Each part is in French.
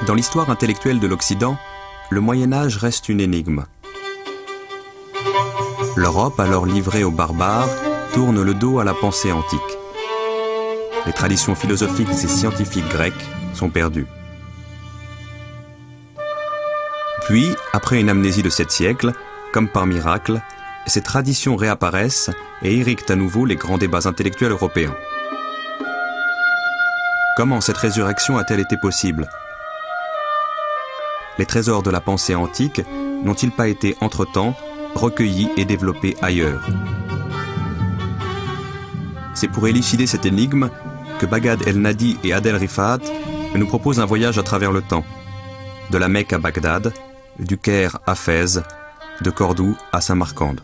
Dans l'histoire intellectuelle de l'Occident, le Moyen-Âge reste une énigme. L'Europe, alors livrée aux barbares, tourne le dos à la pensée antique. Les traditions philosophiques et scientifiques grecques sont perdues. Puis, après une amnésie de 7 siècles, comme par miracle, ces traditions réapparaissent et irriguent à nouveau les grands débats intellectuels européens. Comment cette résurrection a-t-elle été possible ? Les trésors de la pensée antique n'ont-ils pas été, entre-temps, recueillis et développés ailleurs? C'est pour élucider cette énigme que Baghdad El-Nadi et Adel Rifat nous proposent un voyage à travers le temps. De la Mecque à Bagdad, du Caire à Fès, de Cordoue à Samarcande.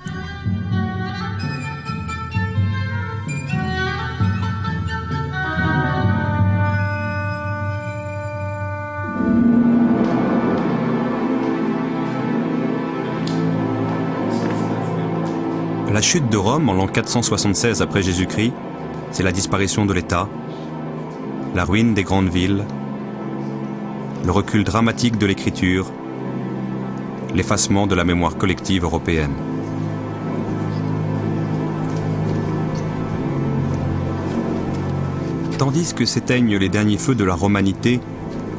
La chute de Rome en l'an 476 après Jésus-Christ, c'est la disparition de l'État, la ruine des grandes villes, le recul dramatique de l'écriture, l'effacement de la mémoire collective européenne. Tandis que s'éteignent les derniers feux de la romanité,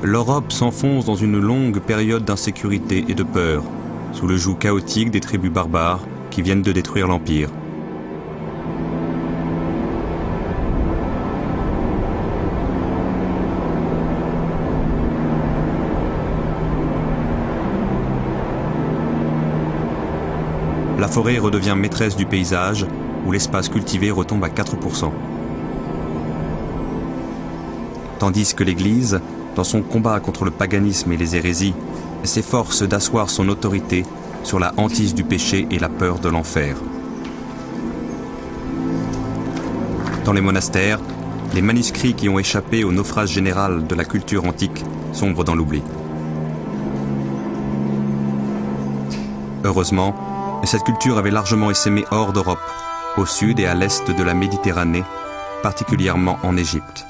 l'Europe s'enfonce dans une longue période d'insécurité et de peur, sous le joug chaotique des tribus barbares qui viennent de détruire l'Empire. La forêt redevient maîtresse du paysage, où l'espace cultivé retombe à 4%. Tandis que l'Église, dans son combat contre le paganisme et les hérésies, s'efforce d'asseoir son autorité sur la hantise du péché et la peur de l'enfer. Dans les monastères, les manuscrits qui ont échappé au naufrage général de la culture antique sombrent dans l'oubli. Heureusement, cette culture avait largement essaimé hors d'Europe, au sud et à l'est de la Méditerranée, particulièrement en Égypte.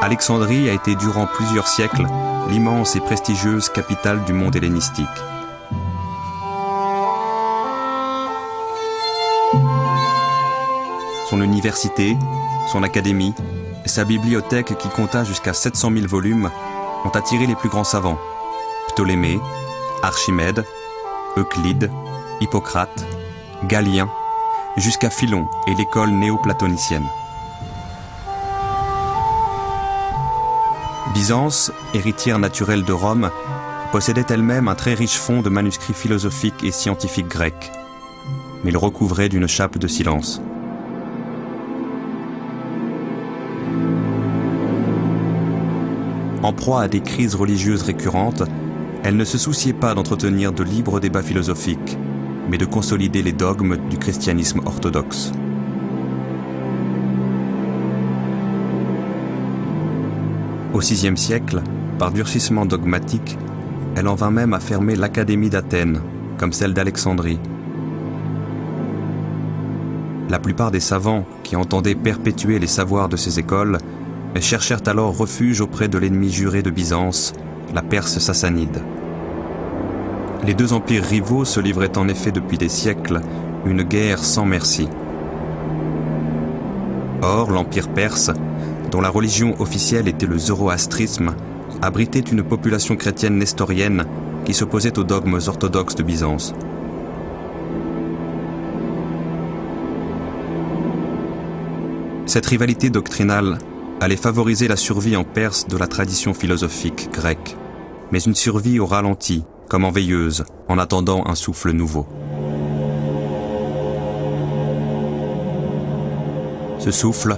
Alexandrie a été durant plusieurs siècles l'immense et prestigieuse capitale du monde hellénistique. Son université, son académie, sa bibliothèque qui compta jusqu'à 700 000 volumes ont attiré les plus grands savants, Ptolémée, Archimède, Euclide, Hippocrate, Galien, jusqu'à Philon et l'école néoplatonicienne. Byzance, héritière naturelle de Rome, possédait elle-même un très riche fonds de manuscrits philosophiques et scientifiques grecs, mais il recouvrait d'une chape de silence. En proie à des crises religieuses récurrentes, elle ne se souciait pas d'entretenir de libres débats philosophiques, mais de consolider les dogmes du christianisme orthodoxe. Au VIe siècle, par durcissement dogmatique, elle en vint même à fermer l'Académie d'Athènes, comme celle d'Alexandrie. La plupart des savants qui entendaient perpétuer les savoirs de ces écoles cherchèrent alors refuge auprès de l'ennemi juré de Byzance, la Perse sassanide. Les deux empires rivaux se livraient en effet depuis des siècles une guerre sans merci. Or, l'empire perse, dont la religion officielle était le zoroastrisme, abritait une population chrétienne nestorienne qui s'opposait aux dogmes orthodoxes de Byzance. Cette rivalité doctrinale allait favoriser la survie en Perse de la tradition philosophique grecque, mais une survie au ralenti, comme en veilleuse, en attendant un souffle nouveau. Ce souffle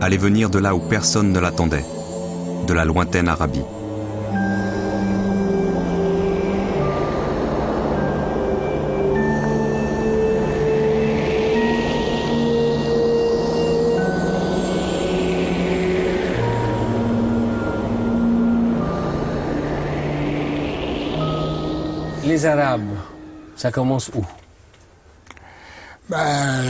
allait venir de là où personne ne l'attendait, de la lointaine Arabie. Les Arabes, ça commence où? Ben,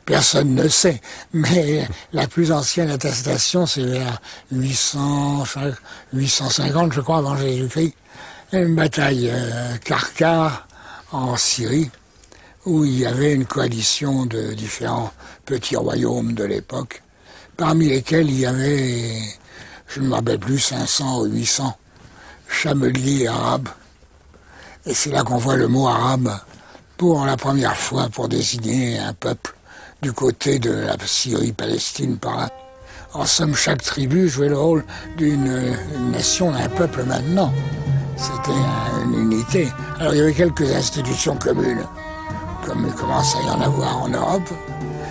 personne ne sait, mais la plus ancienne attestation, c'est vers 850, je crois, avant Jésus-Christ. Une bataille Karkar en Syrie, où il y avait une coalition de différents petits royaumes de l'époque, parmi lesquels il y avait, je ne me rappelle plus, 500 ou 800 chameliers arabes. Et c'est là qu'on voit le mot arabe pour la première fois pour désigner un peuple du côté de la Syrie-Palestine par là. En somme, chaque tribu jouait le rôle d'une nation, d'un peuple maintenant. C'était une unité. Alors il y avait quelques institutions communes, comme il commence à y en avoir en Europe.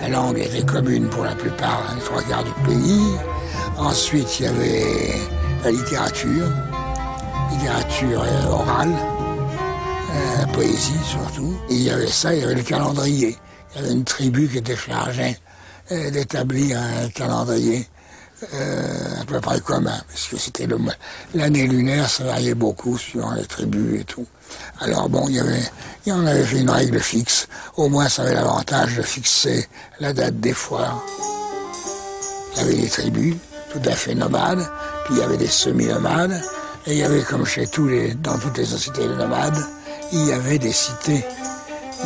La langue était commune pour la plupart, les trois quarts du pays. Ensuite, il y avait la littérature orale, la poésie surtout. Et il y avait ça, il y avait le calendrier. Il y avait une tribu qui était chargée d'établir un calendrier à peu près commun, parce que c'était l'année lunaire, ça variait beaucoup suivant les tribus et tout. Alors bon, il y en avait fait une règle fixe. Au moins, ça avait l'avantage de fixer la date des foires. Il y avait des tribus tout à fait nomades, puis il y avait des semi-nomades, et il y avait, comme dans toutes les sociétés nomades, il y avait des cités,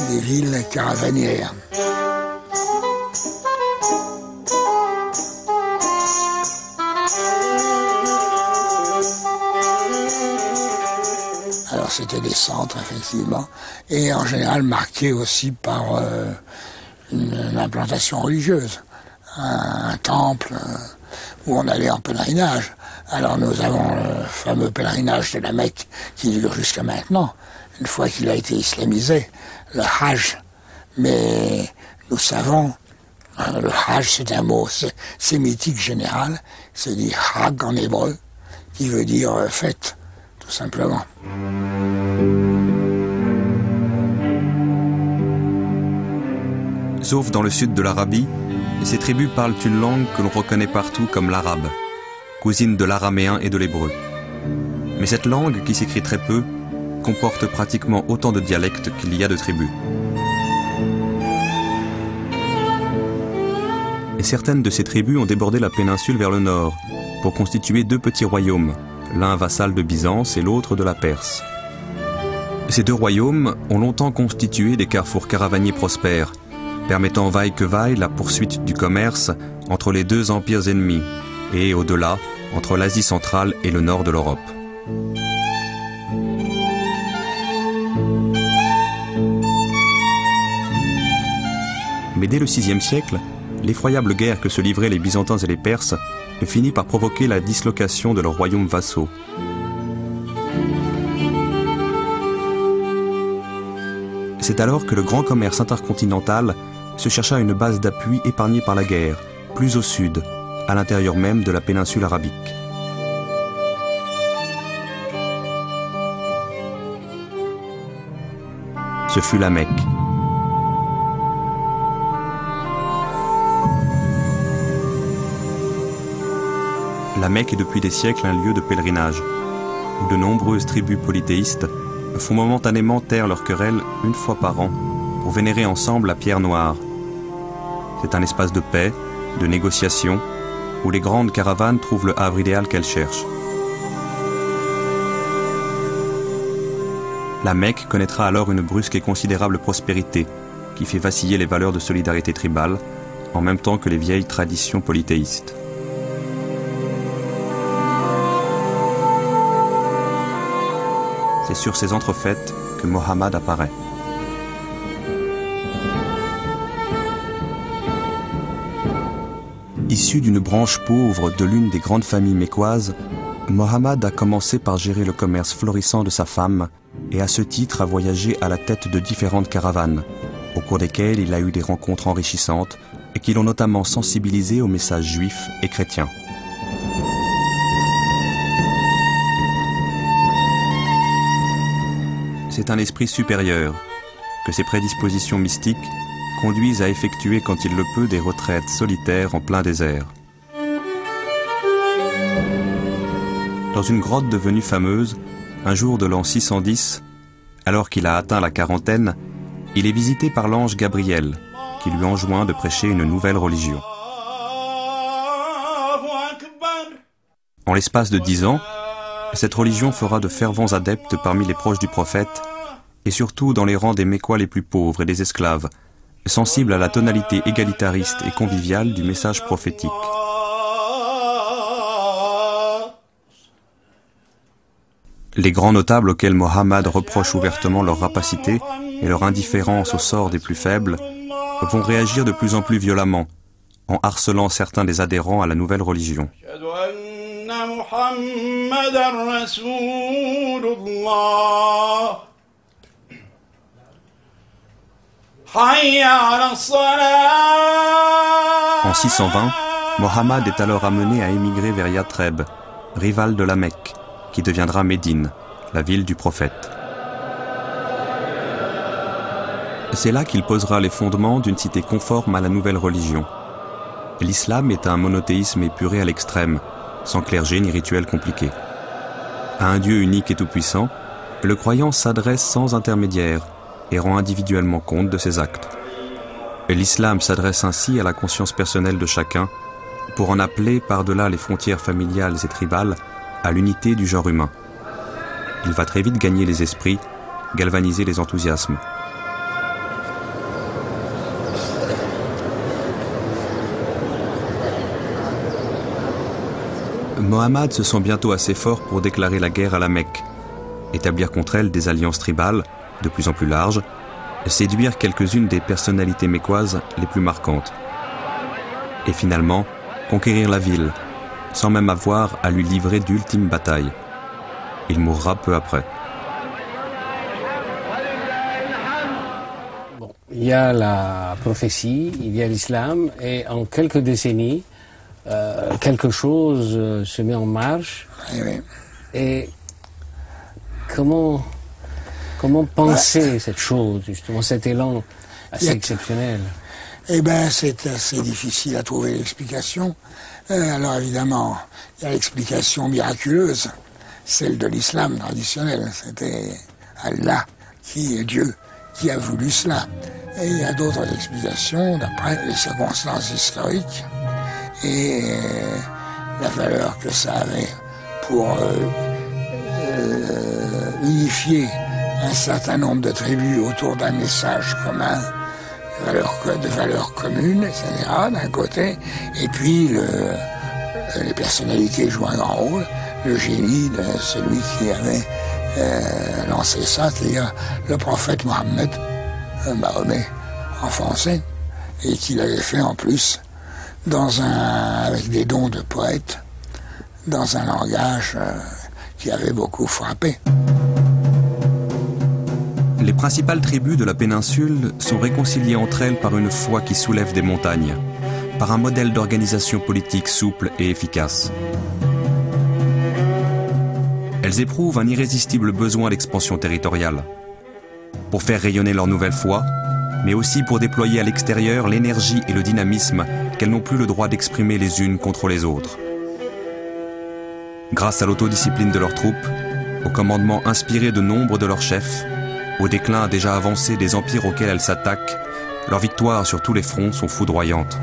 des villes caravanières. Alors c'était des centres, effectivement, et en général marqués aussi par une implantation religieuse, un temple où on allait en pèlerinage. Alors nous avons le fameux pèlerinage de la Mecque qui dure jusqu'à maintenant, une fois qu'il a été islamisé, le Hajj. Mais nous savons, le Hajj c'est un mot sémitique général, c'est dit Hag en hébreu, qui veut dire fête, tout simplement. Sauf dans le sud de l'Arabie, ces tribus parlent une langue que l'on reconnaît partout comme l'arabe, cousine de l'araméen et de l'hébreu. Mais cette langue, qui s'écrit très peu, comporte pratiquement autant de dialectes qu'il y a de tribus. Et certaines de ces tribus ont débordé la péninsule vers le nord, pour constituer deux petits royaumes, l'un vassal de Byzance et l'autre de la Perse. Ces deux royaumes ont longtemps constitué des carrefours caravaniers prospères, permettant vaille que vaille la poursuite du commerce entre les deux empires ennemis, et au-delà, entre l'Asie centrale et le nord de l'Europe. Mais dès le VIe siècle, l'effroyable guerre que se livraient les Byzantins et les Perses finit par provoquer la dislocation de leurs royaumes vassaux. C'est alors que le grand commerce intercontinental se chercha une base d'appui épargnée par la guerre, plus au sud, à l'intérieur même de la péninsule arabique. Ce fut la Mecque. La Mecque est depuis des siècles un lieu de pèlerinage, où de nombreuses tribus polythéistes font momentanément taire leurs querelles une fois par an pour vénérer ensemble la pierre noire. C'est un espace de paix, de négociation, où les grandes caravanes trouvent le havre idéal qu'elles cherchent. La Mecque connaîtra alors une brusque et considérable prospérité qui fait vaciller les valeurs de solidarité tribale en même temps que les vieilles traditions polythéistes. C'est sur ces entrefaites que Mohammed apparaît. Issu d'une branche pauvre de l'une des grandes familles mécoises, Mohammed a commencé par gérer le commerce florissant de sa femme et à ce titre a voyagé à la tête de différentes caravanes, au cours desquelles il a eu des rencontres enrichissantes et qui l'ont notamment sensibilisé aux messages juifs et chrétiens. C'est un esprit supérieur, que ses prédispositions mystiques conduisent à effectuer quand il le peut des retraites solitaires en plein désert. Dans une grotte devenue fameuse, un jour de l'an 610, Alors qu'il a atteint la quarantaine, il est visité par l'ange Gabriel, qui lui enjoint de prêcher une nouvelle religion. En l'espace de 10 ans, cette religion fera de fervents adeptes parmi les proches du prophète, et surtout dans les rangs des Mécois les plus pauvres et des esclaves, sensibles à la tonalité égalitariste et conviviale du message prophétique. Les grands notables auxquels Mohammed reproche ouvertement leur rapacité et leur indifférence au sort des plus faibles vont réagir de plus en plus violemment, en harcelant certains des adhérents à la nouvelle religion. En 620, Mohammed est alors amené à émigrer vers Yathreb, rivale de la Mecque, qui deviendra Médine, la ville du prophète. C'est là qu'il posera les fondements d'une cité conforme à la nouvelle religion. L'islam est un monothéisme épuré à l'extrême, sans clergé ni rituel compliqué. À un Dieu unique et tout-puissant, le croyant s'adresse sans intermédiaire et rend individuellement compte de ses actes. L'islam s'adresse ainsi à la conscience personnelle de chacun pour en appeler par-delà les frontières familiales et tribales à l'unité du genre humain. Il va très vite gagner les esprits, galvaniser les enthousiasmes. Mohammed se sent bientôt assez fort pour déclarer la guerre à la Mecque, établir contre elle des alliances tribales de plus en plus larges, séduire quelques-unes des personnalités mécoises les plus marquantes. Et finalement, conquérir la ville, sans même avoir à lui livrer d'ultimes batailles. Il mourra peu après. Bon, il y a la prophétie, il y a l'islam, et en quelques décennies, quelque chose se met en marche. Oui. Et comment penser cette chose, justement, cet élan assez exceptionnel? Eh bien, c'est assez difficile à trouver l'explication. Alors évidemment, il y a l'explication miraculeuse, celle de l'islam traditionnel. C'était Allah, qui est Dieu, qui a voulu cela. Et il y a d'autres explications d'après les circonstances historiques et la valeur que ça avait pour unifier un certain nombre de tribus autour d'un message commun, de valeurs communes, etc., d'un côté, et puis les personnalités jouent un grand rôle, le génie de celui qui avait lancé ça, c'est-à-dire le prophète Mohammed, Mahomet en français, et qui l'avait fait en plus avec des dons de poète, dans un langage qui avait beaucoup frappé. Les principales tribus de la péninsule sont réconciliées entre elles par une foi qui soulève des montagnes, par un modèle d'organisation politique souple et efficace. Elles éprouvent un irrésistible besoin d'expansion territoriale, pour faire rayonner leur nouvelle foi, mais aussi pour déployer à l'extérieur l'énergie et le dynamisme qu'elles n'ont plus le droit d'exprimer les unes contre les autres. Grâce à l'autodiscipline de leurs troupes, au commandement inspiré de nombre de leurs chefs, au déclin déjà avancé des empires auxquels elles s'attaquent, leurs victoires sur tous les fronts sont foudroyantes.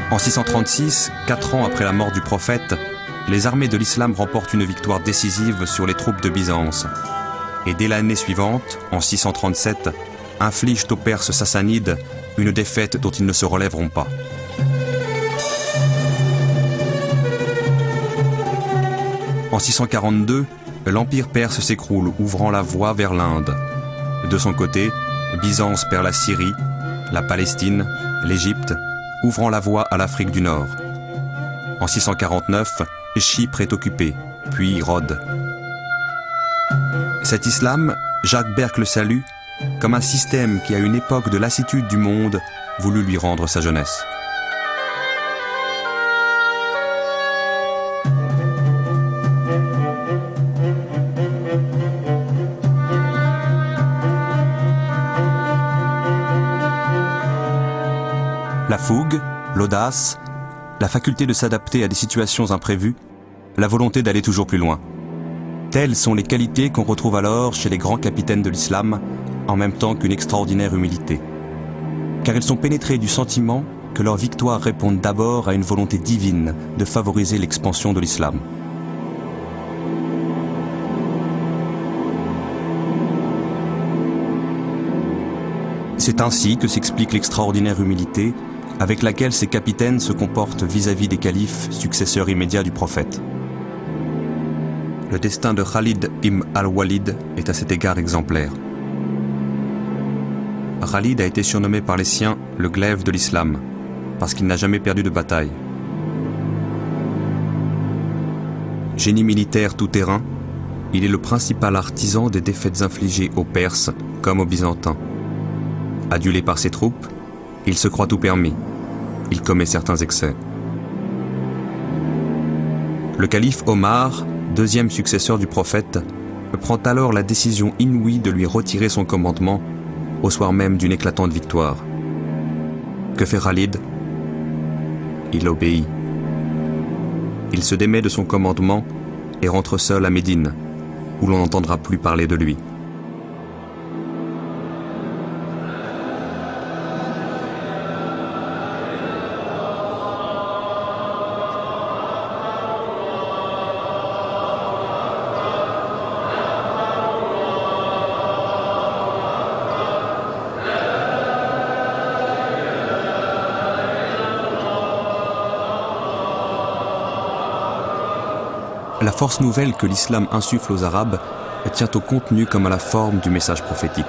En 636, 4 ans après la mort du prophète, les armées de l'islam remportent une victoire décisive sur les troupes de Byzance. Et dès l'année suivante, en 637, infligent aux Perses sassanides une défaite dont ils ne se relèveront pas. En 642, l'empire perse s'écroule, ouvrant la voie vers l'Inde. De son côté, Byzance perd la Syrie, la Palestine, l'Égypte, ouvrant la voie à l'Afrique du Nord. En 649, Chypre est occupée, puis Rhodes. Cet islam, Jacques Berck le salue comme un système qui, à une époque de lassitude du monde, voulut lui rendre sa jeunesse. La fougue, l'audace, la faculté de s'adapter à des situations imprévues, la volonté d'aller toujours plus loin. Telles sont les qualités qu'on retrouve alors chez les grands capitaines de l'islam, en même temps qu'une extraordinaire humilité. Car ils sont pénétrés du sentiment que leurs victoires répondent d'abord à une volonté divine de favoriser l'expansion de l'islam. C'est ainsi que s'explique l'extraordinaire humilité avec laquelle ces capitaines se comportent vis-à-vis des califes, successeurs immédiats du prophète. Le destin de Khalid ibn al-Walid est à cet égard exemplaire. Khalid a été surnommé par les siens le glaive de l'islam, parce qu'il n'a jamais perdu de bataille. Génie militaire tout-terrain, il est le principal artisan des défaites infligées aux Perses comme aux Byzantins. Adulé par ses troupes, il se croit tout permis. Il commet certains excès. Le calife Omar, deuxième successeur du prophète, prend alors la décision inouïe de lui retirer son commandement au soir même d'une éclatante victoire. Que fait Khalid? Il obéit. Il se démet de son commandement et rentre seul à Médine, où l'on n'entendra plus parler de lui. La force nouvelle que l'islam insuffle aux Arabes tient au contenu comme à la forme du message prophétique.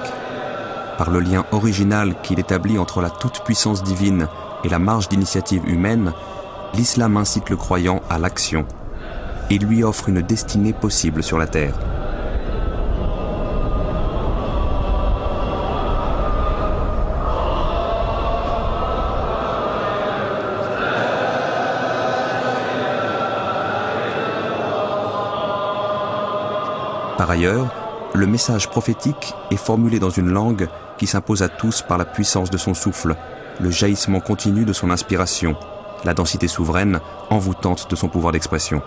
Par le lien original qu'il établit entre la toute-puissance divine et la marge d'initiative humaine, l'islam incite le croyant à l'action et lui offre une destinée possible sur la terre. Par ailleurs, le message prophétique est formulé dans une langue qui s'impose à tous par la puissance de son souffle, le jaillissement continu de son inspiration, la densité souveraine, envoûtante de son pouvoir d'expression.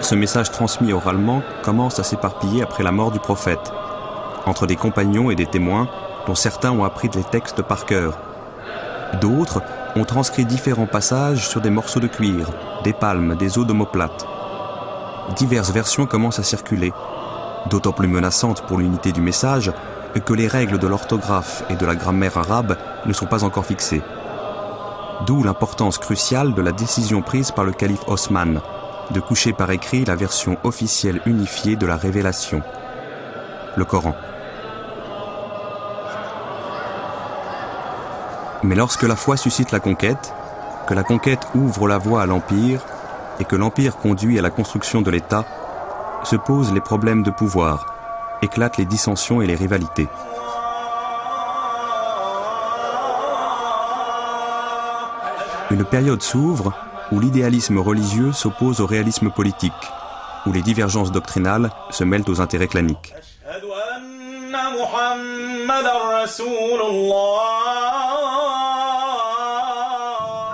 Ce message transmis oralement commence à s'éparpiller après la mort du prophète, entre des compagnons et des témoins dont certains ont appris les textes par cœur. D'autres ont transcrit différents passages sur des morceaux de cuir, des palmes, des os d'omoplate. Diverses versions commencent à circuler, d'autant plus menaçantes pour l'unité du message que les règles de l'orthographe et de la grammaire arabe ne sont pas encore fixées. D'où l'importance cruciale de la décision prise par le calife Osman de coucher par écrit la version officielle unifiée de la révélation, le Coran. Mais lorsque la foi suscite la conquête, que la conquête ouvre la voie à l'Empire et que l'Empire conduit à la construction de l'État, se posent les problèmes de pouvoir, éclatent les dissensions et les rivalités. Une période s'ouvre où l'idéalisme religieux s'oppose au réalisme politique, où les divergences doctrinales se mêlent aux intérêts claniques.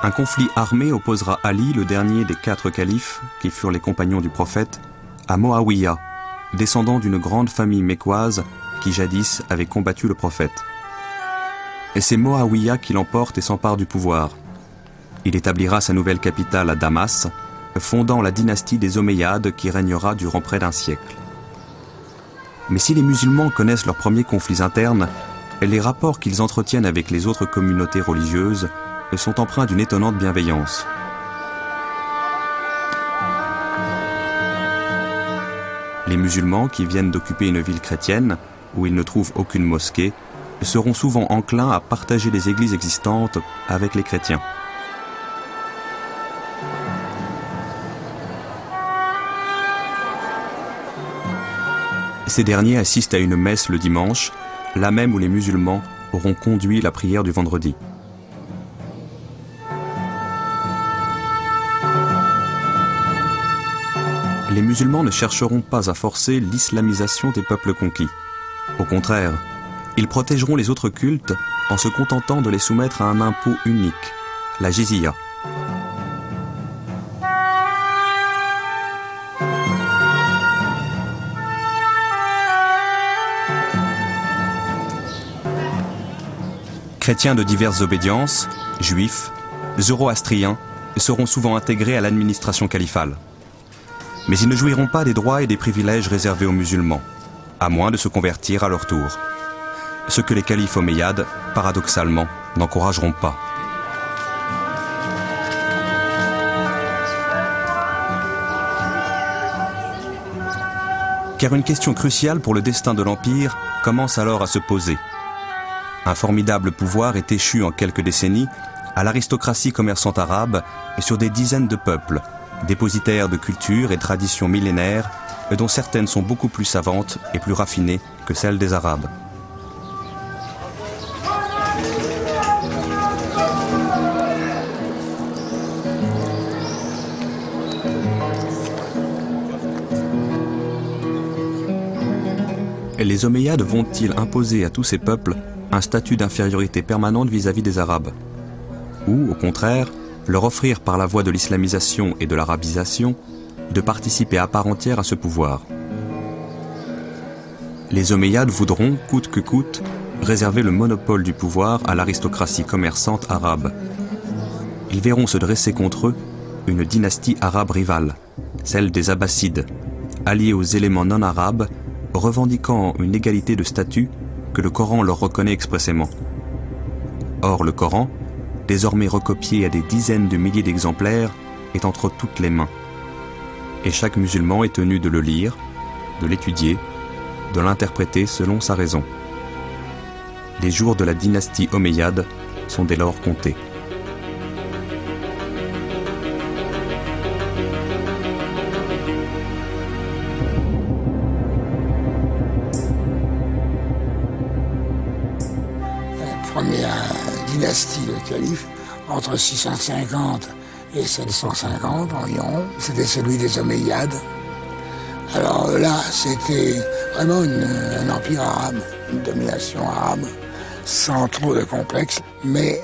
Un conflit armé opposera Ali, le dernier des 4 califes, qui furent les compagnons du prophète, à Moawiya, descendant d'une grande famille mécoise qui jadis avait combattu le prophète. Et c'est Moawiya qui l'emporte et s'empare du pouvoir. Il établira sa nouvelle capitale à Damas, fondant la dynastie des Omeyyades qui régnera durant près d'un siècle. Mais si les musulmans connaissent leurs premiers conflits internes, les rapports qu'ils entretiennent avec les autres communautés religieuses sont empreints d'une étonnante bienveillance. Les musulmans qui viennent d'occuper une ville chrétienne, où ils ne trouvent aucune mosquée, seront souvent enclins à partager les églises existantes avec les chrétiens. Ces derniers assistent à une messe le dimanche, là même où les musulmans auront conduit la prière du vendredi. Les musulmans ne chercheront pas à forcer l'islamisation des peuples conquis. Au contraire, ils protégeront les autres cultes en se contentant de les soumettre à un impôt unique, la jizya. Chrétiens de diverses obédiences, juifs, zoroastriens, seront souvent intégrés à l'administration califale. Mais ils ne jouiront pas des droits et des privilèges réservés aux musulmans, à moins de se convertir à leur tour. Ce que les califes omeyyades, paradoxalement, n'encourageront pas. Car une question cruciale pour le destin de l'Empire commence alors à se poser. Un formidable pouvoir est échu en quelques décennies à l'aristocratie commerçante arabe et sur des dizaines de peuples, dépositaires de cultures et traditions millénaires, dont certaines sont beaucoup plus savantes et plus raffinées que celles des Arabes. Les Omeyyades vont-ils imposer à tous ces peuples un statut d'infériorité permanente vis-à-vis des Arabes? Ou, au contraire, leur offrir par la voie de l'islamisation et de l'arabisation de participer à part entière à ce pouvoir? Les Omeyyades voudront, coûte que coûte, réserver le monopole du pouvoir à l'aristocratie commerçante arabe. Ils verront se dresser contre eux une dynastie arabe rivale, celle des Abbassides, alliée aux éléments non arabes, revendiquant une égalité de statut que le Coran leur reconnaît expressément. Or, le Coran, désormais recopié à des dizaines de milliers d'exemplaires, est entre toutes les mains. Et chaque musulman est tenu de le lire, de l'étudier, de l'interpréter selon sa raison. Les jours de la dynastie omeyyade sont dès lors comptés. Première dynastie de calife, entre 650 et 750 environ, c'était celui des Omeyyades. Alors là, c'était vraiment un empire arabe, une domination arabe, sans trop de complexe. Mais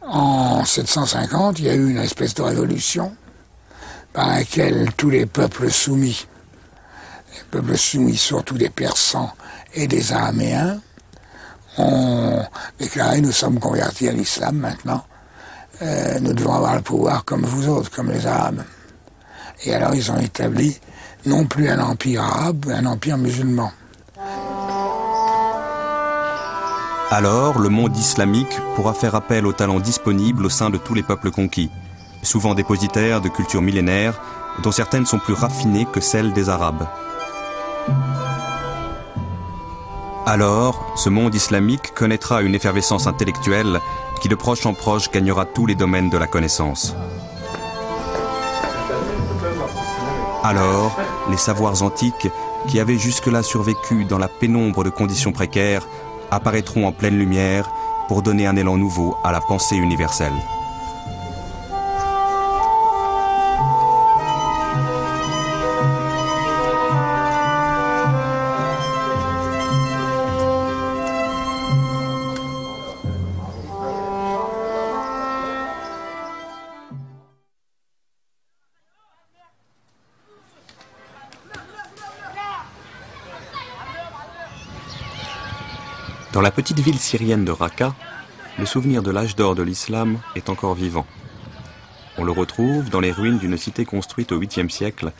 en 750, il y a eu une espèce de révolution par laquelle tous les peuples soumis surtout des Persans et des Araméens, ont déclaré: nous sommes convertis à l'islam maintenant, nous devons avoir le pouvoir comme vous autres, comme les Arabes. Et alors ils ont établi non plus un empire arabe, mais un empire musulman. Alors, le monde islamique pourra faire appel aux talents disponibles au sein de tous les peuples conquis, souvent dépositaires de cultures millénaires, dont certaines sont plus raffinées que celles des Arabes. Alors, ce monde islamique connaîtra une effervescence intellectuelle qui de proche en proche gagnera tous les domaines de la connaissance. Alors, les savoirs antiques, qui avaient jusque-là survécu dans la pénombre de conditions précaires, apparaîtront en pleine lumière pour donner un élan nouveau à la pensée universelle. Dans la petite ville syrienne de Raqqa, le souvenir de l'âge d'or de l'islam est encore vivant. On le retrouve dans les ruines d'une cité construite au 8e siècle,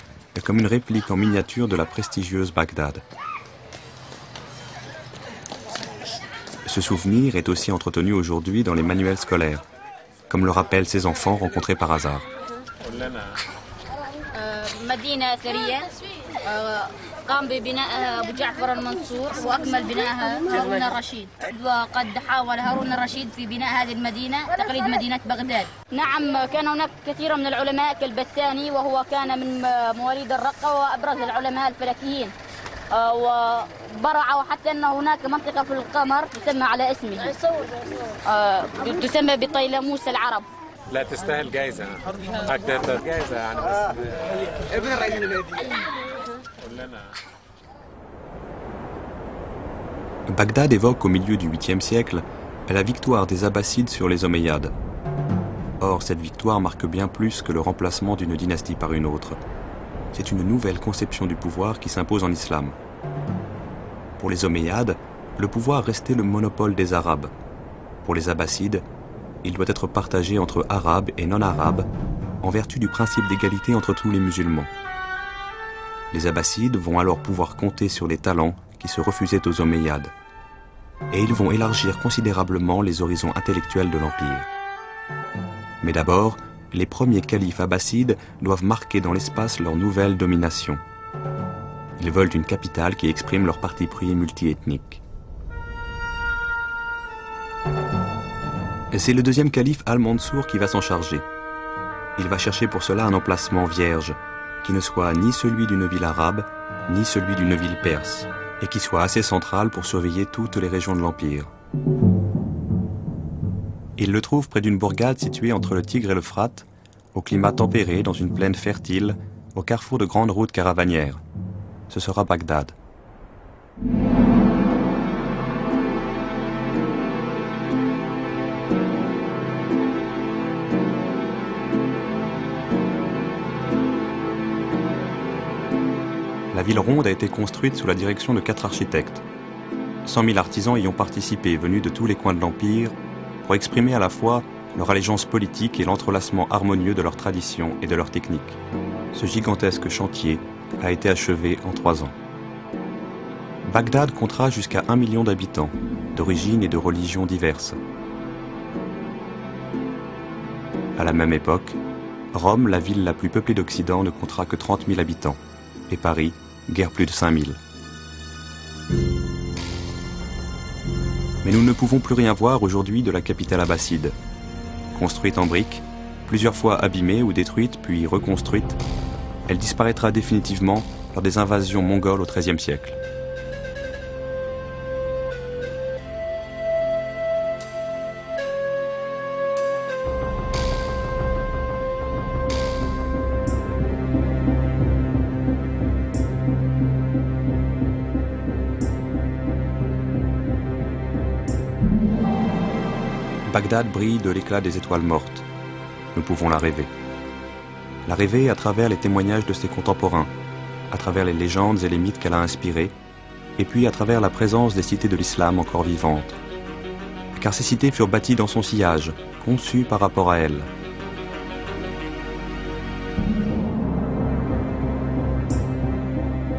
comme une réplique en miniature de la prestigieuse Bagdad. Ce souvenir est aussi entretenu aujourd'hui dans les manuels scolaires, comme le rappellent ces enfants rencontrés par hasard. قام ببنائها أبو جعفر المنصور وأكمل بنائها هارون الرشيد، وقد حاول هارون الرشيد في بناء هذه المدينة تقليد مدينة بغداد. نعم، كان هناك كثير من العلماء كالبستاني، وهو كان من مواليد الرقة وأبرز العلماء الفلكيين، وبرع حتى أن هناك منطقة في القمر تسمى على اسمه، تسمى بطيلموس العرب. لا تستاهل جائزة أكثر جائزة يعني بس ابن الرئيس النادي. Bagdad évoque au milieu du 8e siècle la victoire des Abbassides sur les Omeyyades. Or, cette victoire marque bien plus que le remplacement d'une dynastie par une autre. C'est une nouvelle conception du pouvoir qui s'impose en islam. Pour les Omeyyades, le pouvoir restait le monopole des Arabes. Pour les Abbassides, il doit être partagé entre Arabes et non-Arabes en vertu du principe d'égalité entre tous les musulmans. Les Abbassides vont alors pouvoir compter sur les talents qui se refusaient aux Omeyyades. Et ils vont élargir considérablement les horizons intellectuels de l'Empire. Mais d'abord, les premiers califes abbassides doivent marquer dans l'espace leur nouvelle domination. Ils veulent une capitale qui exprime leur parti pris multiethnique. C'est le deuxième calife Al-Mansour qui va s'en charger. Il va chercher pour cela un emplacement vierge, qui ne soit ni celui d'une ville arabe, ni celui d'une ville perse, et qui soit assez central pour surveiller toutes les régions de l'Empire. Il le trouve près d'une bourgade située entre le Tigre et l'Euphrate, au climat tempéré, dans une plaine fertile, au carrefour de grandes routes caravanières. Ce sera Bagdad. La ville ronde a été construite sous la direction de 4 architectes. 100 000 artisans y ont participé, venus de tous les coins de l'Empire, pour exprimer à la fois leur allégeance politique et l'entrelacement harmonieux de leurs traditions et de leurs techniques. Ce gigantesque chantier a été achevé en 3 ans. Bagdad comptera jusqu'à 1 million d'habitants, d'origines et de religions diverses. À la même époque, Rome, la ville la plus peuplée d'Occident, ne comptera que 30 000 habitants, et Paris, guère plus de 5 000. Mais nous ne pouvons plus rien voir aujourd'hui de la capitale abbasside. Construite en briques, plusieurs fois abîmée ou détruite puis reconstruite, elle disparaîtra définitivement lors des invasions mongoles au XIIIe siècle. Bagdad brille de l'éclat des étoiles mortes. Nous pouvons la rêver. La rêver à travers les témoignages de ses contemporains, à travers les légendes et les mythes qu'elle a inspirés, et puis à travers la présence des cités de l'islam encore vivantes. Car ces cités furent bâties dans son sillage, conçues par rapport à elle.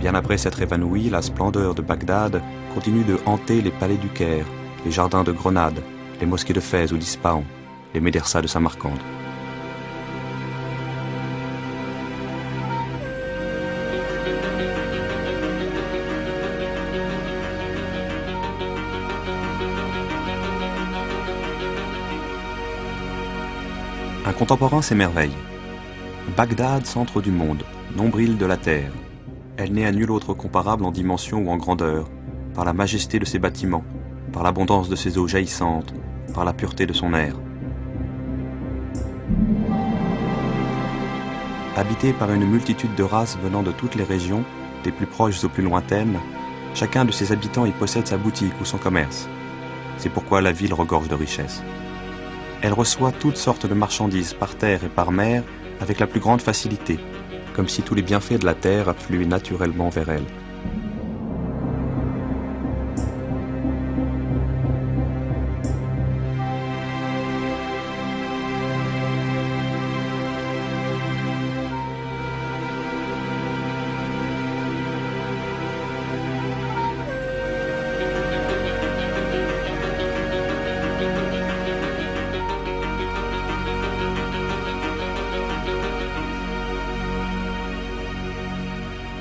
Bien après s'être évanouie, la splendeur de Bagdad continue de hanter les palais du Caire, les jardins de Grenade, les mosquées de Fès ou d'Ispahan, les médersas de Samarcande. Un contemporain s'émerveille. Bagdad, centre du monde, nombril de la terre. Elle n'est à nul autre comparable en dimension ou en grandeur, par la majesté de ses bâtiments, par l'abondance de ses eaux jaillissantes, par la pureté de son air. Habitée par une multitude de races venant de toutes les régions, des plus proches aux plus lointaines, chacun de ses habitants y possède sa boutique ou son commerce. C'est pourquoi la ville regorge de richesses. Elle reçoit toutes sortes de marchandises par terre et par mer avec la plus grande facilité, comme si tous les bienfaits de la terre affluaient naturellement vers elle.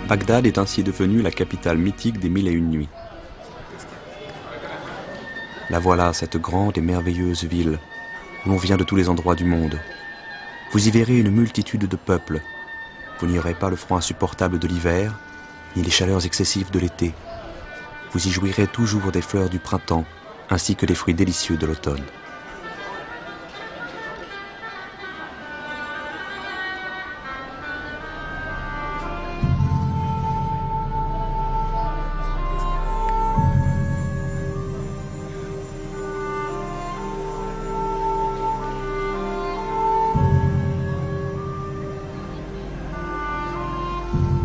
Bagdad est ainsi devenue la capitale mythique des 1001 nuits. La voilà, cette grande et merveilleuse ville, où l'on vient de tous les endroits du monde. Vous y verrez une multitude de peuples. Vous n'y aurez pas le froid insupportable de l'hiver, ni les chaleurs excessives de l'été. Vous y jouirez toujours des fleurs du printemps, ainsi que des fruits délicieux de l'automne.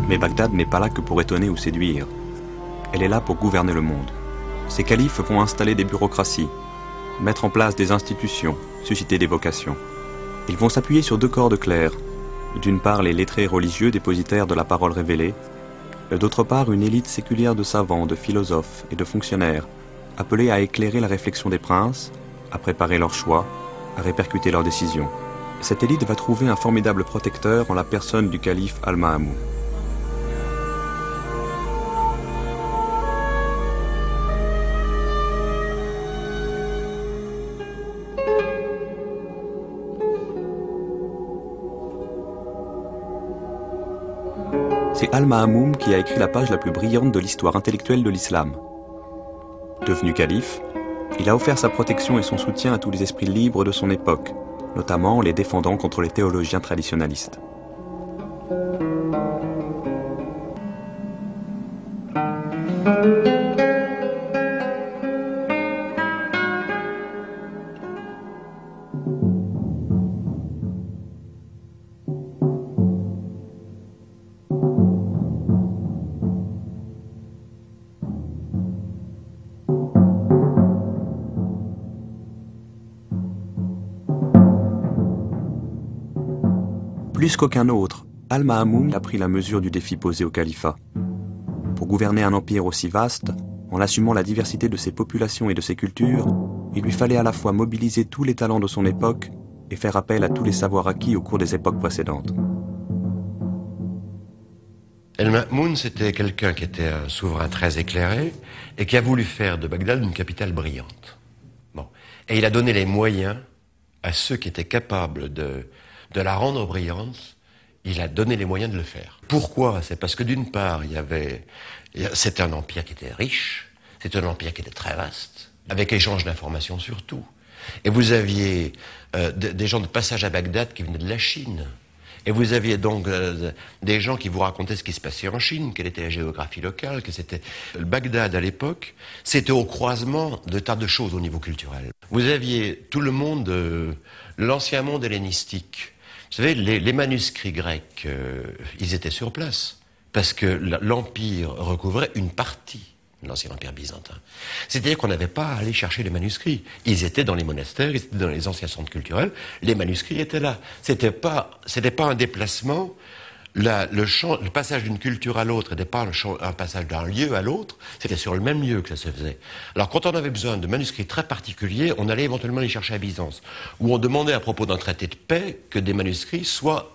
Mais Bagdad n'est pas là que pour étonner ou séduire. Elle est là pour gouverner le monde. Ses califes vont installer des bureaucraties, mettre en place des institutions, susciter des vocations. Ils vont s'appuyer sur deux cordes claires. D'une part, les lettrés religieux dépositaires de la parole révélée, et d'autre part, une élite séculière de savants, de philosophes et de fonctionnaires, appelés à éclairer la réflexion des princes, à préparer leurs choix, à répercuter leurs décisions. Cette élite va trouver un formidable protecteur en la personne du calife Al-Ma'amoun. C'est Al-Ma'amoun qui a écrit la page la plus brillante de l'histoire intellectuelle de l'islam. Devenu calife, il a offert sa protection et son soutien à tous les esprits libres de son époque, notamment en les défendant contre les théologiens traditionalistes. Plus qu'aucun autre, Al-Ma'amoun a pris la mesure du défi posé au califat. Pour gouverner un empire aussi vaste, en assumant la diversité de ses populations et de ses cultures, il lui fallait à la fois mobiliser tous les talents de son époque et faire appel à tous les savoirs acquis au cours des époques précédentes. Al-Ma'amoun, c'était quelqu'un qui était un souverain très éclairé et qui a voulu faire de Bagdad une capitale brillante. Bon. Et il a donné les moyens à ceux qui étaient capables de la rendre brillante, il a donné les moyens de le faire. Pourquoi? C'est parce que d'une part, c'était un empire qui était riche, c'était un empire qui était très vaste, avec échange d'informations surtout. Et vous aviez des gens de passage à Bagdad qui venaient de la Chine. Et vous aviez donc des gens qui vous racontaient ce qui se passait en Chine, quelle était la géographie locale, que c'était... Bagdad, à l'époque, c'était au croisement de tas de choses au niveau culturel. Vous aviez tout le monde, l'ancien monde hellénistique. Vous savez, les manuscrits grecs, ils étaient sur place, parce que l'Empire recouvrait une partie de l'ancien Empire byzantin. C'est-à-dire qu'on n'avait pas à aller chercher les manuscrits. Ils étaient dans les monastères, ils étaient dans les anciens centres culturels, les manuscrits étaient là. C'était pas un déplacement. Le passage d'une culture à l'autre n'était pas un passage d'un lieu à l'autre, c'était sur le même lieu que ça se faisait. Alors quand on avait besoin de manuscrits très particuliers, on allait éventuellement les chercher à Byzance, où on demandait à propos d'un traité de paix que des manuscrits soient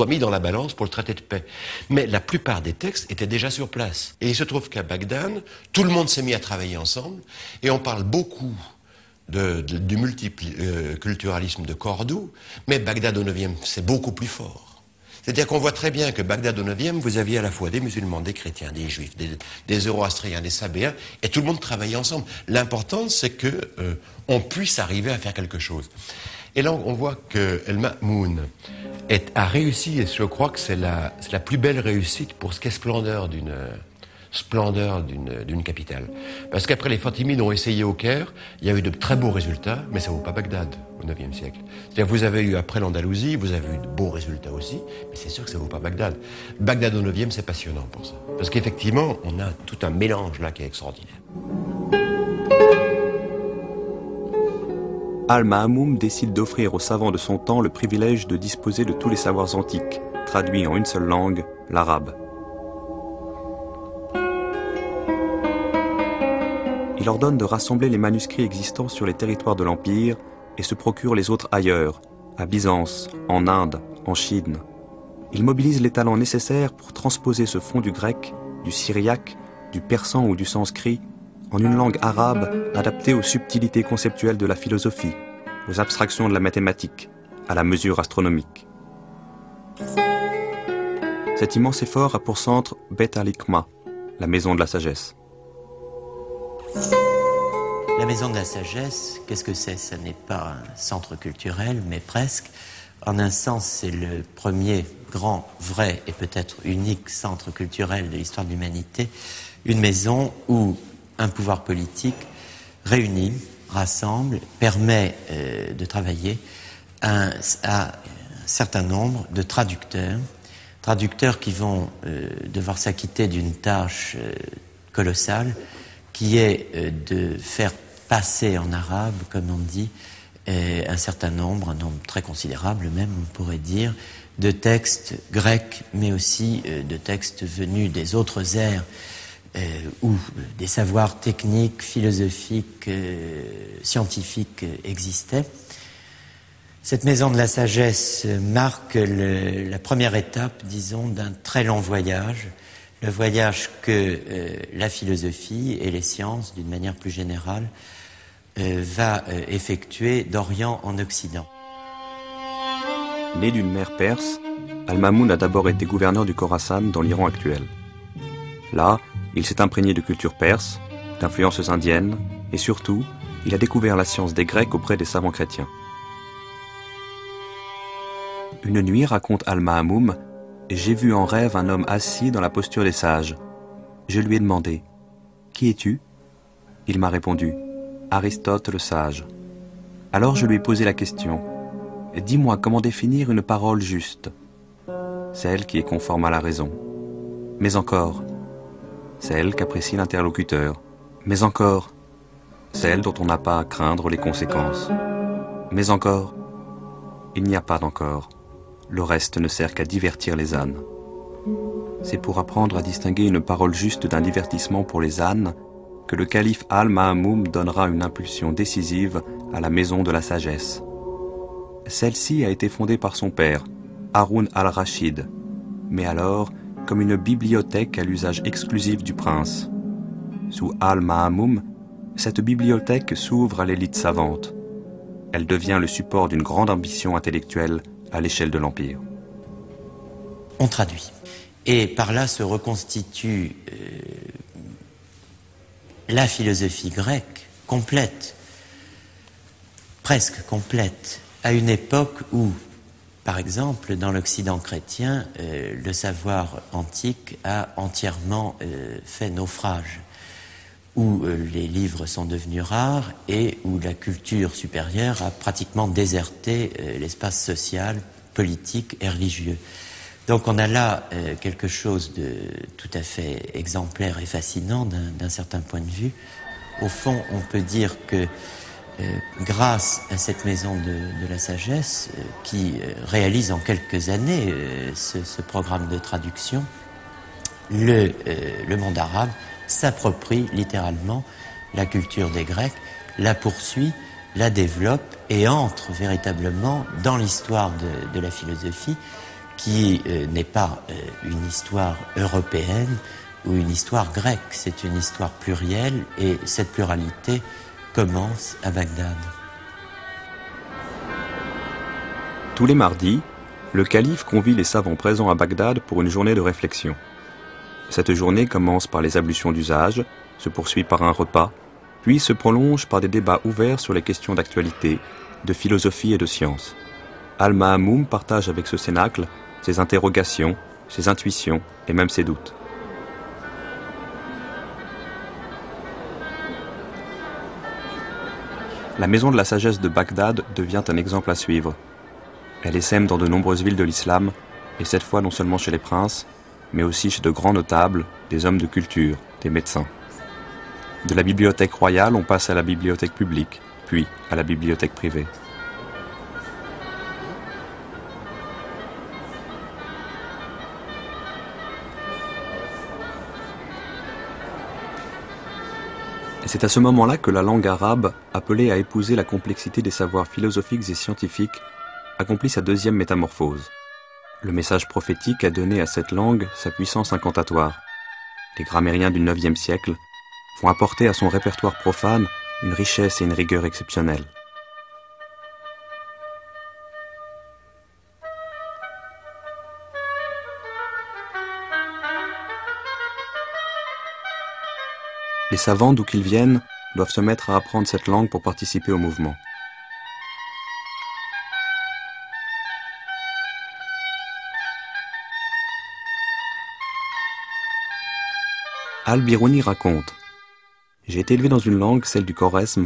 mis dans la balance pour le traité de paix. Mais la plupart des textes étaient déjà sur place. Et il se trouve qu'à Bagdad, tout le monde s'est mis à travailler ensemble, et on parle beaucoup du multiculturalisme de Cordoue, mais Bagdad au IXe, c'est beaucoup plus fort. C'est-à-dire qu'on voit très bien que Bagdad au IXe, vous aviez à la fois des musulmans, des chrétiens, des juifs, des zoroastriens, des sabéens, et tout le monde travaillait ensemble. L'important, c'est que on puisse arriver à faire quelque chose. Et là, on voit que Al-Ma'amoun a réussi, et je crois que c'est la plus belle réussite pour ce qu'est splendeur d'une capitale. Parce qu'après, les Fatimides ont essayé au Caire, il y a eu de très beaux résultats, mais ça ne vaut pas Bagdad au IXe siècle. C'est-à-dire vous avez eu, après l'Andalousie, vous avez eu de beaux résultats aussi, mais c'est sûr que ça ne vaut pas Bagdad. Bagdad au IXe, c'est passionnant pour ça. Parce qu'effectivement, on a tout un mélange là qui est extraordinaire. Al-Ma'amoun décide d'offrir aux savants de son temps le privilège de disposer de tous les savoirs antiques, traduits en une seule langue, l'arabe. Il ordonne de rassembler les manuscrits existants sur les territoires de l'Empire et se procure les autres ailleurs, à Byzance, en Inde, en Chine. Il mobilise les talents nécessaires pour transposer ce fond du grec, du syriaque, du persan ou du sanskrit en une langue arabe adaptée aux subtilités conceptuelles de la philosophie, aux abstractions de la mathématique, à la mesure astronomique. Cet immense effort a pour centre Bet al-Hikma, la maison de la sagesse. La maison de la sagesse, qu'est-ce que c'est? Ce n'est pas un centre culturel, mais presque. En un sens, c'est le premier grand, vrai et peut-être unique centre culturel de l'histoire de l'humanité. Une maison où un pouvoir politique réunit, rassemble, permet de travailler à un certain nombre de traducteurs qui vont devoir s'acquitter d'une tâche colossale, qui est de faire passer en arabe, comme on dit, un nombre très considérable même, on pourrait dire, de textes grecs, mais aussi de textes venus des autres ères, où des savoirs techniques, philosophiques, scientifiques existaient. Cette maison de la sagesse marque la première étape, disons, d'un très long voyage, le voyage que la philosophie et les sciences, d'une manière plus générale, va effectuer d'Orient en Occident. Né d'une mère perse, Al-Mamoun a d'abord été gouverneur du Khorasan dans l'Iran actuel. Là, il s'est imprégné de culture perse, d'influences indiennes, et surtout, il a découvert la science des Grecs auprès des savants chrétiens. Une nuit, raconte Al-Mamoun, j'ai vu en rêve un homme assis dans la posture des sages. Je lui ai demandé, « Qui es-tu » Il m'a répondu, « Aristote le sage ». Alors je lui ai posé la question, « Dis-moi comment définir une parole juste ?» Celle qui est conforme à la raison. Mais encore, celle qu'apprécie l'interlocuteur. Mais encore, celle dont on n'a pas à craindre les conséquences. Mais encore, il n'y a pas d'encore. Le reste ne sert qu'à divertir les ânes. C'est pour apprendre à distinguer une parole juste d'un divertissement pour les ânes que le calife Al-Ma'moum donnera une impulsion décisive à la maison de la sagesse. Celle-ci a été fondée par son père, Haroun al-Rachid, mais alors comme une bibliothèque à l'usage exclusif du prince. Sous Al-Ma'moum, cette bibliothèque s'ouvre à l'élite savante. Elle devient le support d'une grande ambition intellectuelle à l'échelle de l'Empire. On traduit. Et par là se reconstitue la philosophie grecque complète, presque complète, à une époque où, par exemple, dans l'Occident chrétien, le savoir antique a entièrement fait naufrage, où les livres sont devenus rares et où la culture supérieure a pratiquement déserté l'espace social, politique et religieux. Donc on a là quelque chose de tout à fait exemplaire et fascinant d'un certain point de vue. Au fond, on peut dire que grâce à cette maison de la sagesse qui réalise en quelques années ce programme de traduction, le monde arabe s'approprie littéralement la culture des Grecs, la poursuit, la développe et entre véritablement dans l'histoire de la philosophie qui n'est pas une histoire européenne ou une histoire grecque, c'est une histoire plurielle et cette pluralité commence à Bagdad. Tous les mardis, le calife convie les savants présents à Bagdad pour une journée de réflexion. Cette journée commence par les ablutions d'usage, se poursuit par un repas, puis se prolonge par des débats ouverts sur les questions d'actualité, de philosophie et de science. Al-Ma'moum partage avec ce cénacle ses interrogations, ses intuitions et même ses doutes. La maison de la sagesse de Bagdad devient un exemple à suivre. Elle essaime dans de nombreuses villes de l'islam, et cette fois non seulement chez les princes, mais aussi chez de grands notables, des hommes de culture, des médecins. De la bibliothèque royale, on passe à la bibliothèque publique, puis à la bibliothèque privée. Et c'est à ce moment-là que la langue arabe, appelée à épouser la complexité des savoirs philosophiques et scientifiques, accomplit sa deuxième métamorphose. Le message prophétique a donné à cette langue sa puissance incantatoire. Les grammairiens du IXe siècle vont apporter à son répertoire profane une richesse et une rigueur exceptionnelles. Les savants, d'où qu'ils viennent, doivent se mettre à apprendre cette langue pour participer au mouvement. Al-Biruni raconte « J'ai été élevé dans une langue, celle du Khorezm,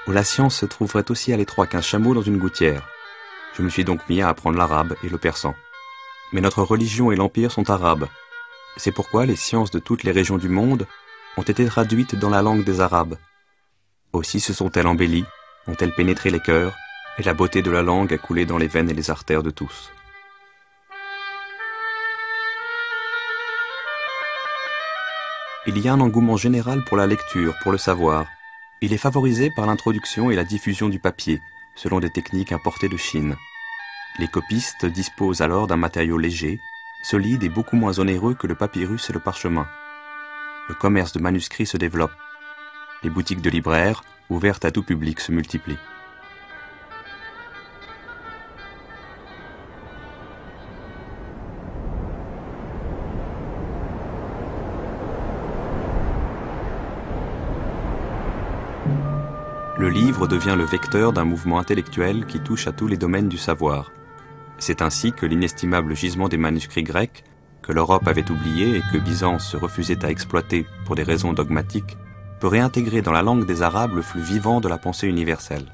où la science se trouverait aussi à l'étroit qu'un chameau dans une gouttière. Je me suis donc mis à apprendre l'arabe et le persan. Mais notre religion et l'empire sont arabes. C'est pourquoi les sciences de toutes les régions du monde ont été traduites dans la langue des Arabes. Aussi se sont-elles embellies, ont-elles pénétré les cœurs, et la beauté de la langue a coulé dans les veines et les artères de tous. » Il y a un engouement général pour la lecture, pour le savoir. Il est favorisé par l'introduction et la diffusion du papier, selon des techniques importées de Chine. Les copistes disposent alors d'un matériau léger, solide et beaucoup moins onéreux que le papyrus et le parchemin. Le commerce de manuscrits se développe. Les boutiques de libraires, ouvertes à tout public, se multiplient. Le livre devient le vecteur d'un mouvement intellectuel qui touche à tous les domaines du savoir. C'est ainsi que l'inestimable gisement des manuscrits grecs, que l'Europe avait oublié et que Byzance se refusait à exploiter pour des raisons dogmatiques, peut réintégrer dans la langue des Arabes le flux vivant de la pensée universelle.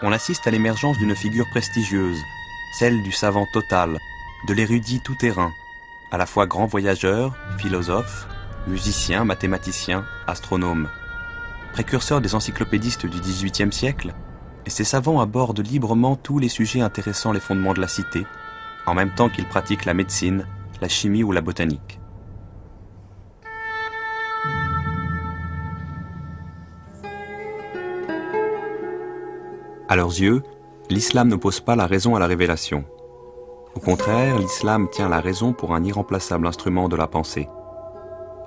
On assiste à l'émergence d'une figure prestigieuse, celle du savant total, de l'érudit tout-terrain, à la fois grand voyageur, philosophe, musicien, mathématicien, astronome. Précurseur des encyclopédistes du XVIIIe siècle, ces savants abordent librement tous les sujets intéressant les fondements de la cité, en même temps qu'ils pratiquent la médecine, la chimie ou la botanique. À leurs yeux, l'islam n'oppose pas la raison à la révélation. Au contraire, l'islam tient la raison pour un irremplaçable instrument de la pensée.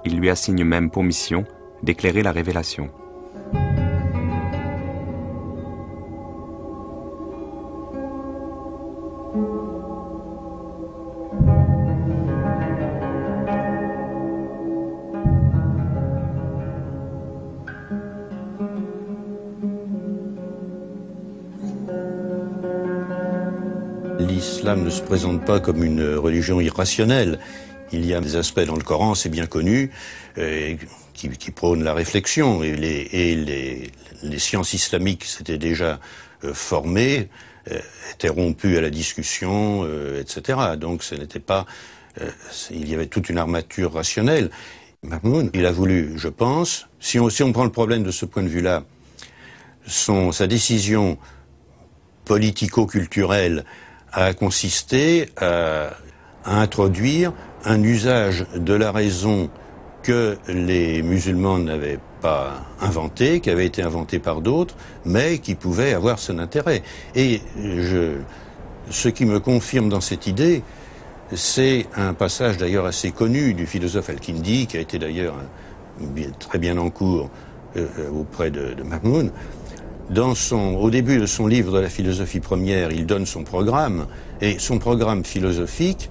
Il lui assigne même pour mission d'éclairer la révélation. L'islam ne se présente pas comme une religion irrationnelle. Il y a des aspects dans le Coran, c'est bien connu, qui prônent la réflexion. Et les sciences islamiques s'étaient déjà formées, étaient rompues à la discussion, etc. Donc ce n'était pas... il y avait toute une armature rationnelle. Mahmoud, il a voulu, je pense, si on prend le problème de ce point de vue-là, sa décision politico-culturelle a consisté à introduire un usage de la raison que les musulmans n'avaient pas inventé, qui avait été inventé par d'autres, mais qui pouvait avoir son intérêt. Et ce qui me confirme dans cette idée, c'est un passage d'ailleurs assez connu du philosophe Al-Kindi, qui a été d'ailleurs très bien en cours auprès de Mahmoud. Au début de son livre de la philosophie première, il donne son programme, et son programme philosophique,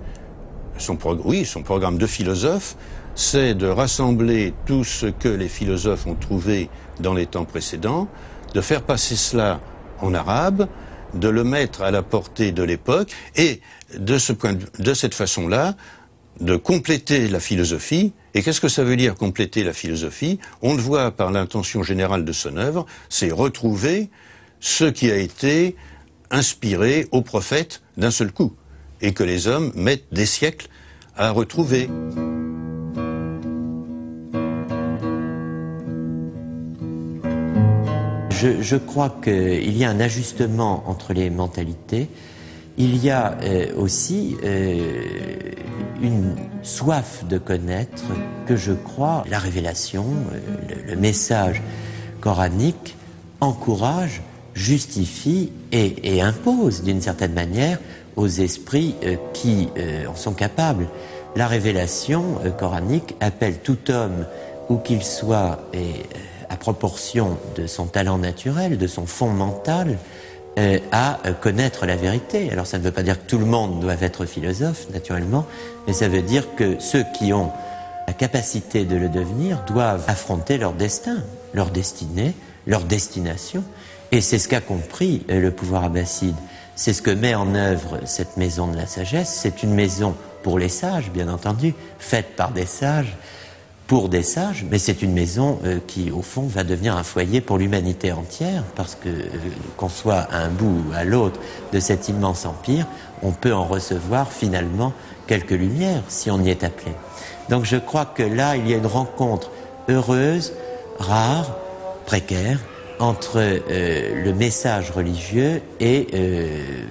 son programme de philosophe, c'est de rassembler tout ce que les philosophes ont trouvé dans les temps précédents, de faire passer cela en arabe, de le mettre à la portée de l'époque, et de cette façon-là, de compléter la philosophie. Et qu'est-ce que ça veut dire compléter la philosophie? On le voit par l'intention générale de son œuvre, c'est retrouver ce qui a été inspiré aux prophètes d'un seul coup, et que les hommes mettent des siècles à retrouver. Je crois qu'il y a un ajustement entre les mentalités. Il y a aussi une soif de connaître que je crois la révélation, le message coranique encourage, justifie et impose d'une certaine manière aux esprits qui en sont capables. La révélation coranique appelle tout homme, où qu'il soit, à proportion de son talent naturel, de son fond mental, à connaître la vérité. Alors ça ne veut pas dire que tout le monde doit être philosophe, naturellement, mais ça veut dire que ceux qui ont la capacité de le devenir doivent affronter leur destin, leur destinée, leur destination. Et c'est ce qu'a compris le pouvoir abbasside. C'est ce que met en œuvre cette maison de la sagesse. C'est une maison pour les sages, bien entendu, faite par des sages, pour des sages, mais c'est une maison qui, au fond, va devenir un foyer pour l'humanité entière, parce que, qu'on soit à un bout ou à l'autre de cet immense empire, on peut en recevoir finalement quelques lumières, si on y est appelé. Donc je crois que là, il y a une rencontre heureuse, rare, précaire, entre le message religieux et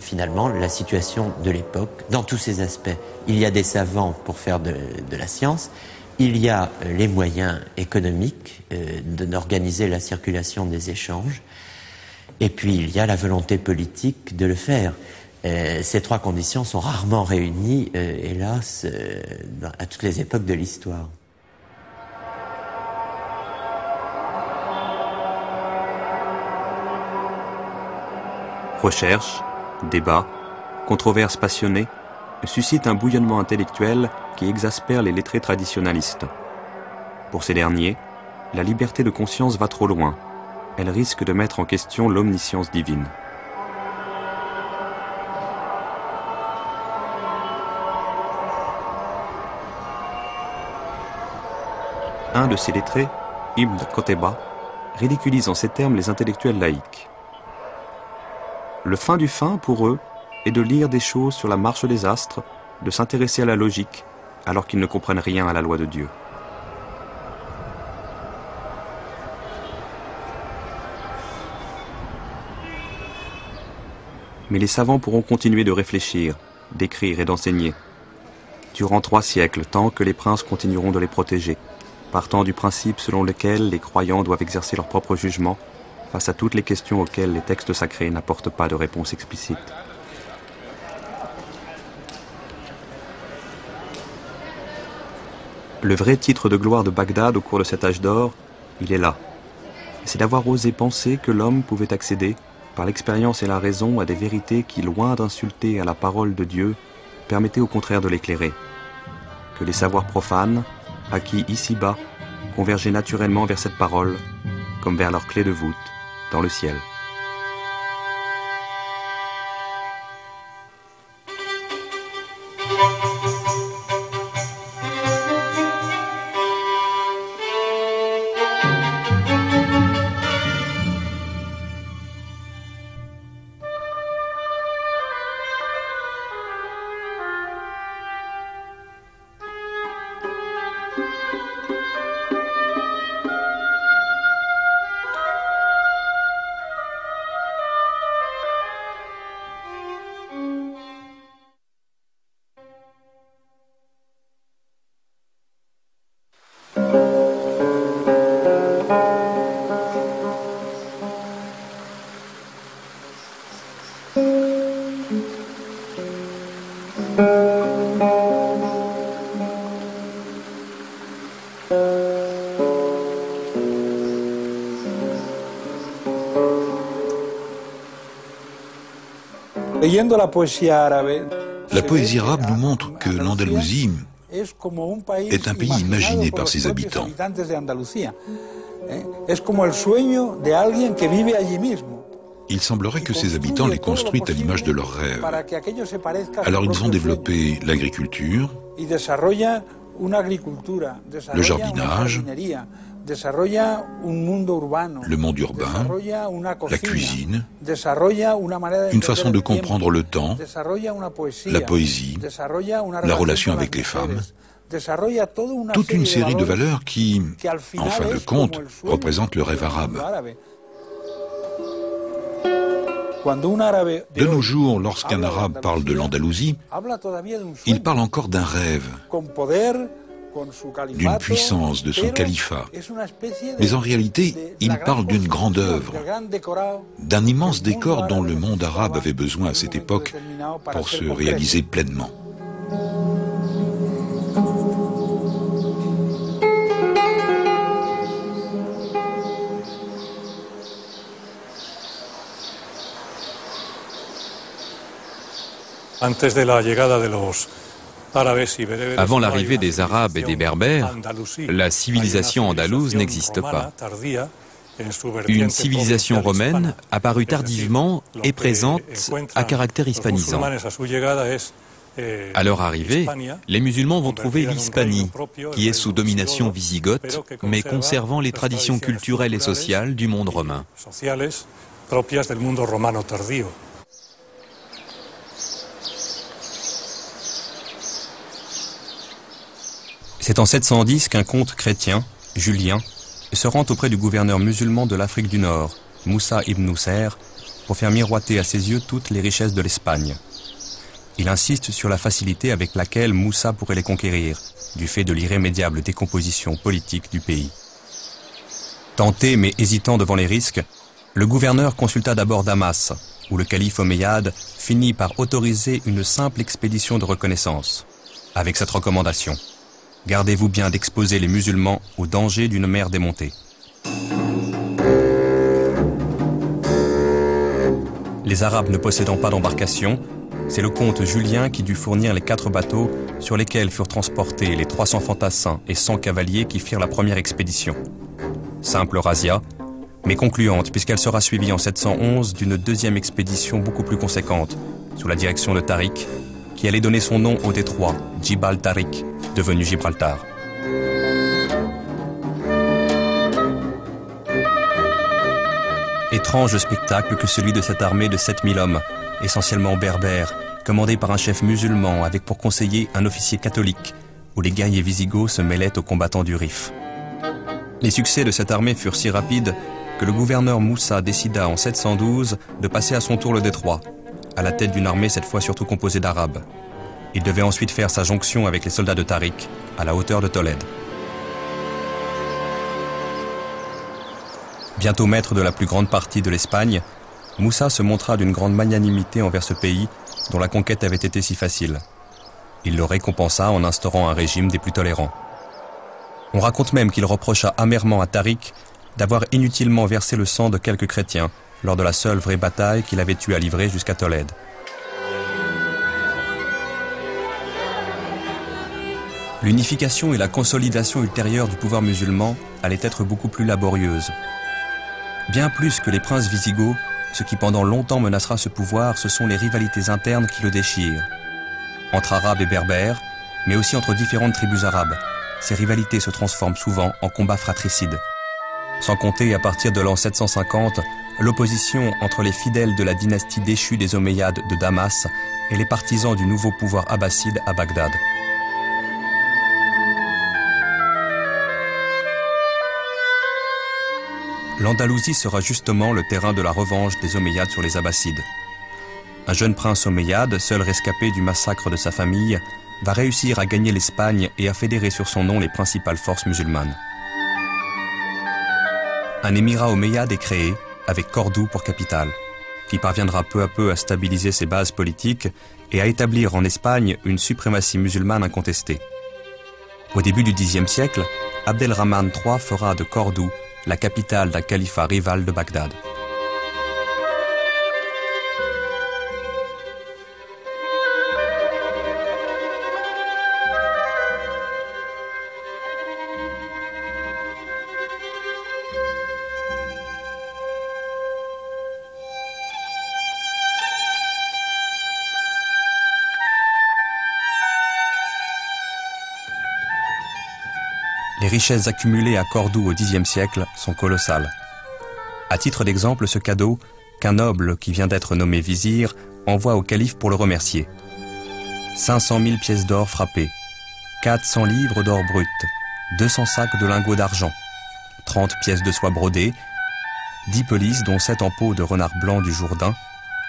finalement la situation de l'époque, dans tous ses aspects. Il y a des savants pour faire de la science, il y a les moyens économiques d'organiser la circulation des échanges, et puis il y a la volonté politique de le faire. Ces trois conditions sont rarement réunies, hélas, à toutes les époques de l'histoire. Recherche, débat, controverses passionnées suscitent un bouillonnement intellectuel qui exaspère les lettrés traditionalistes. Pour ces derniers, la liberté de conscience va trop loin. Elle risque de mettre en question l'omniscience divine. Un de ces lettrés, Ibn Qutayba, ridiculise en ces termes les intellectuels laïcs. Le fin du fin, pour eux, est de lire des choses sur la marche des astres, de s'intéresser à la logique, alors qu'ils ne comprennent rien à la loi de Dieu. Mais les savants pourront continuer de réfléchir, d'écrire et d'enseigner, durant 3 siècles, tant que les princes continueront de les protéger, partant du principe selon lequel les croyants doivent exercer leur propre jugement face à toutes les questions auxquelles les textes sacrés n'apportent pas de réponse explicite. Le vrai titre de gloire de Bagdad au cours de cet âge d'or, il est là. C'est d'avoir osé penser que l'homme pouvait accéder, par l'expérience et la raison, à des vérités qui, loin d'insulter à la parole de Dieu, permettaient au contraire de l'éclairer. Que les savoirs profanes, acquis ici-bas, convergeaient naturellement vers cette parole, comme vers leur clé de voûte, dans le ciel. La poésie arabe nous montre que l'Andalousie est un pays imaginé par ses habitants. Il semblerait que ces habitants les construisent à l'image de leurs rêves. Alors ils ont développé l'agriculture, le jardinage, le monde urbain, la cuisine, une façon de comprendre le temps, la poésie, la relation avec les femmes, toute une série de valeurs qui, en fin de compte, représentent le rêve arabe. De nos jours, lorsqu'un arabe parle de l'Andalousie, il parle encore d'un rêve, d'une puissance, de son califat. Mais en réalité, il parle d'une grande œuvre, d'un immense décor dont le monde arabe avait besoin à cette époque pour se réaliser pleinement. Avant l'arrivée des Arabes et des Berbères, la civilisation andalouse n'existe pas. Une civilisation romaine, apparue tardivement, est présente à caractère hispanisant. À leur arrivée, les musulmans vont trouver l'Hispanie, qui est sous domination wisigothe, mais conservant les traditions culturelles et sociales du monde romain. C'est en 710 qu'un comte chrétien, Julien, se rend auprès du gouverneur musulman de l'Afrique du Nord, Moussa ibn Nusayr, pour faire miroiter à ses yeux toutes les richesses de l'Espagne. Il insiste sur la facilité avec laquelle Moussa pourrait les conquérir, du fait de l'irrémédiable décomposition politique du pays. Tenté mais hésitant devant les risques, le gouverneur consulta d'abord Damas, où le calife omeyyade finit par autoriser une simple expédition de reconnaissance, avec cette recommandation: gardez-vous bien d'exposer les musulmans au danger d'une mer démontée. Les Arabes ne possédant pas d'embarcation, c'est le comte Julien qui dut fournir les 4 bateaux sur lesquels furent transportés les 300 fantassins et 100 cavaliers qui firent la première expédition. Simple razzia, mais concluante puisqu'elle sera suivie en 711 d'une deuxième expédition beaucoup plus conséquente, sous la direction de Tariq, qui allait donner son nom au détroit, Djibal Tariq, devenu Gibraltar. Étrange spectacle que celui de cette armée de 7000 hommes, essentiellement berbères, commandée par un chef musulman avec pour conseiller un officier catholique, où les guerriers wisigoths se mêlaient aux combattants du Rif. Les succès de cette armée furent si rapides que le gouverneur Moussa décida en 712 de passer à son tour le détroit, à la tête d'une armée cette fois surtout composée d'Arabes. Il devait ensuite faire sa jonction avec les soldats de Tariq, à la hauteur de Tolède. Bientôt maître de la plus grande partie de l'Espagne, Moussa se montra d'une grande magnanimité envers ce pays dont la conquête avait été si facile. Il le récompensa en instaurant un régime des plus tolérants. On raconte même qu'il reprocha amèrement à Tariq d'avoir inutilement versé le sang de quelques chrétiens lors de la seule vraie bataille qu'il avait eu à livrer jusqu'à Tolède. L'unification et la consolidation ultérieure du pouvoir musulman allaient être beaucoup plus laborieuses. Bien plus que les princes wisigoths, ce qui pendant longtemps menacera ce pouvoir, ce sont les rivalités internes qui le déchirent. Entre Arabes et Berbères, mais aussi entre différentes tribus arabes, ces rivalités se transforment souvent en combats fratricides. Sans compter, à partir de l'an 750, l'opposition entre les fidèles de la dynastie déchue des Omeyyades de Damas et les partisans du nouveau pouvoir abbasside à Bagdad. L'Andalousie sera justement le terrain de la revanche des Omeyyades sur les Abbassides. Un jeune prince omeyyade, seul rescapé du massacre de sa famille, va réussir à gagner l'Espagne et à fédérer sur son nom les principales forces musulmanes. Un émirat omeyyade est créé, avec Cordoue pour capitale, qui parviendra peu à peu à stabiliser ses bases politiques et à établir en Espagne une suprématie musulmane incontestée. Au début du Xe siècle, Abdelrahman III fera de Cordoue la capitale d'un califat rival de Bagdad. Les richesses accumulées à Cordoue au Xe siècle sont colossales. À titre d'exemple, ce cadeau qu'un noble qui vient d'être nommé vizir envoie au calife pour le remercier. 500 000 pièces d'or frappées, 400 livres d'or brut, 200 sacs de lingots d'argent, 30 pièces de soie brodée, 10 pelisses dont 7 en peau de renard blanc du Jourdain,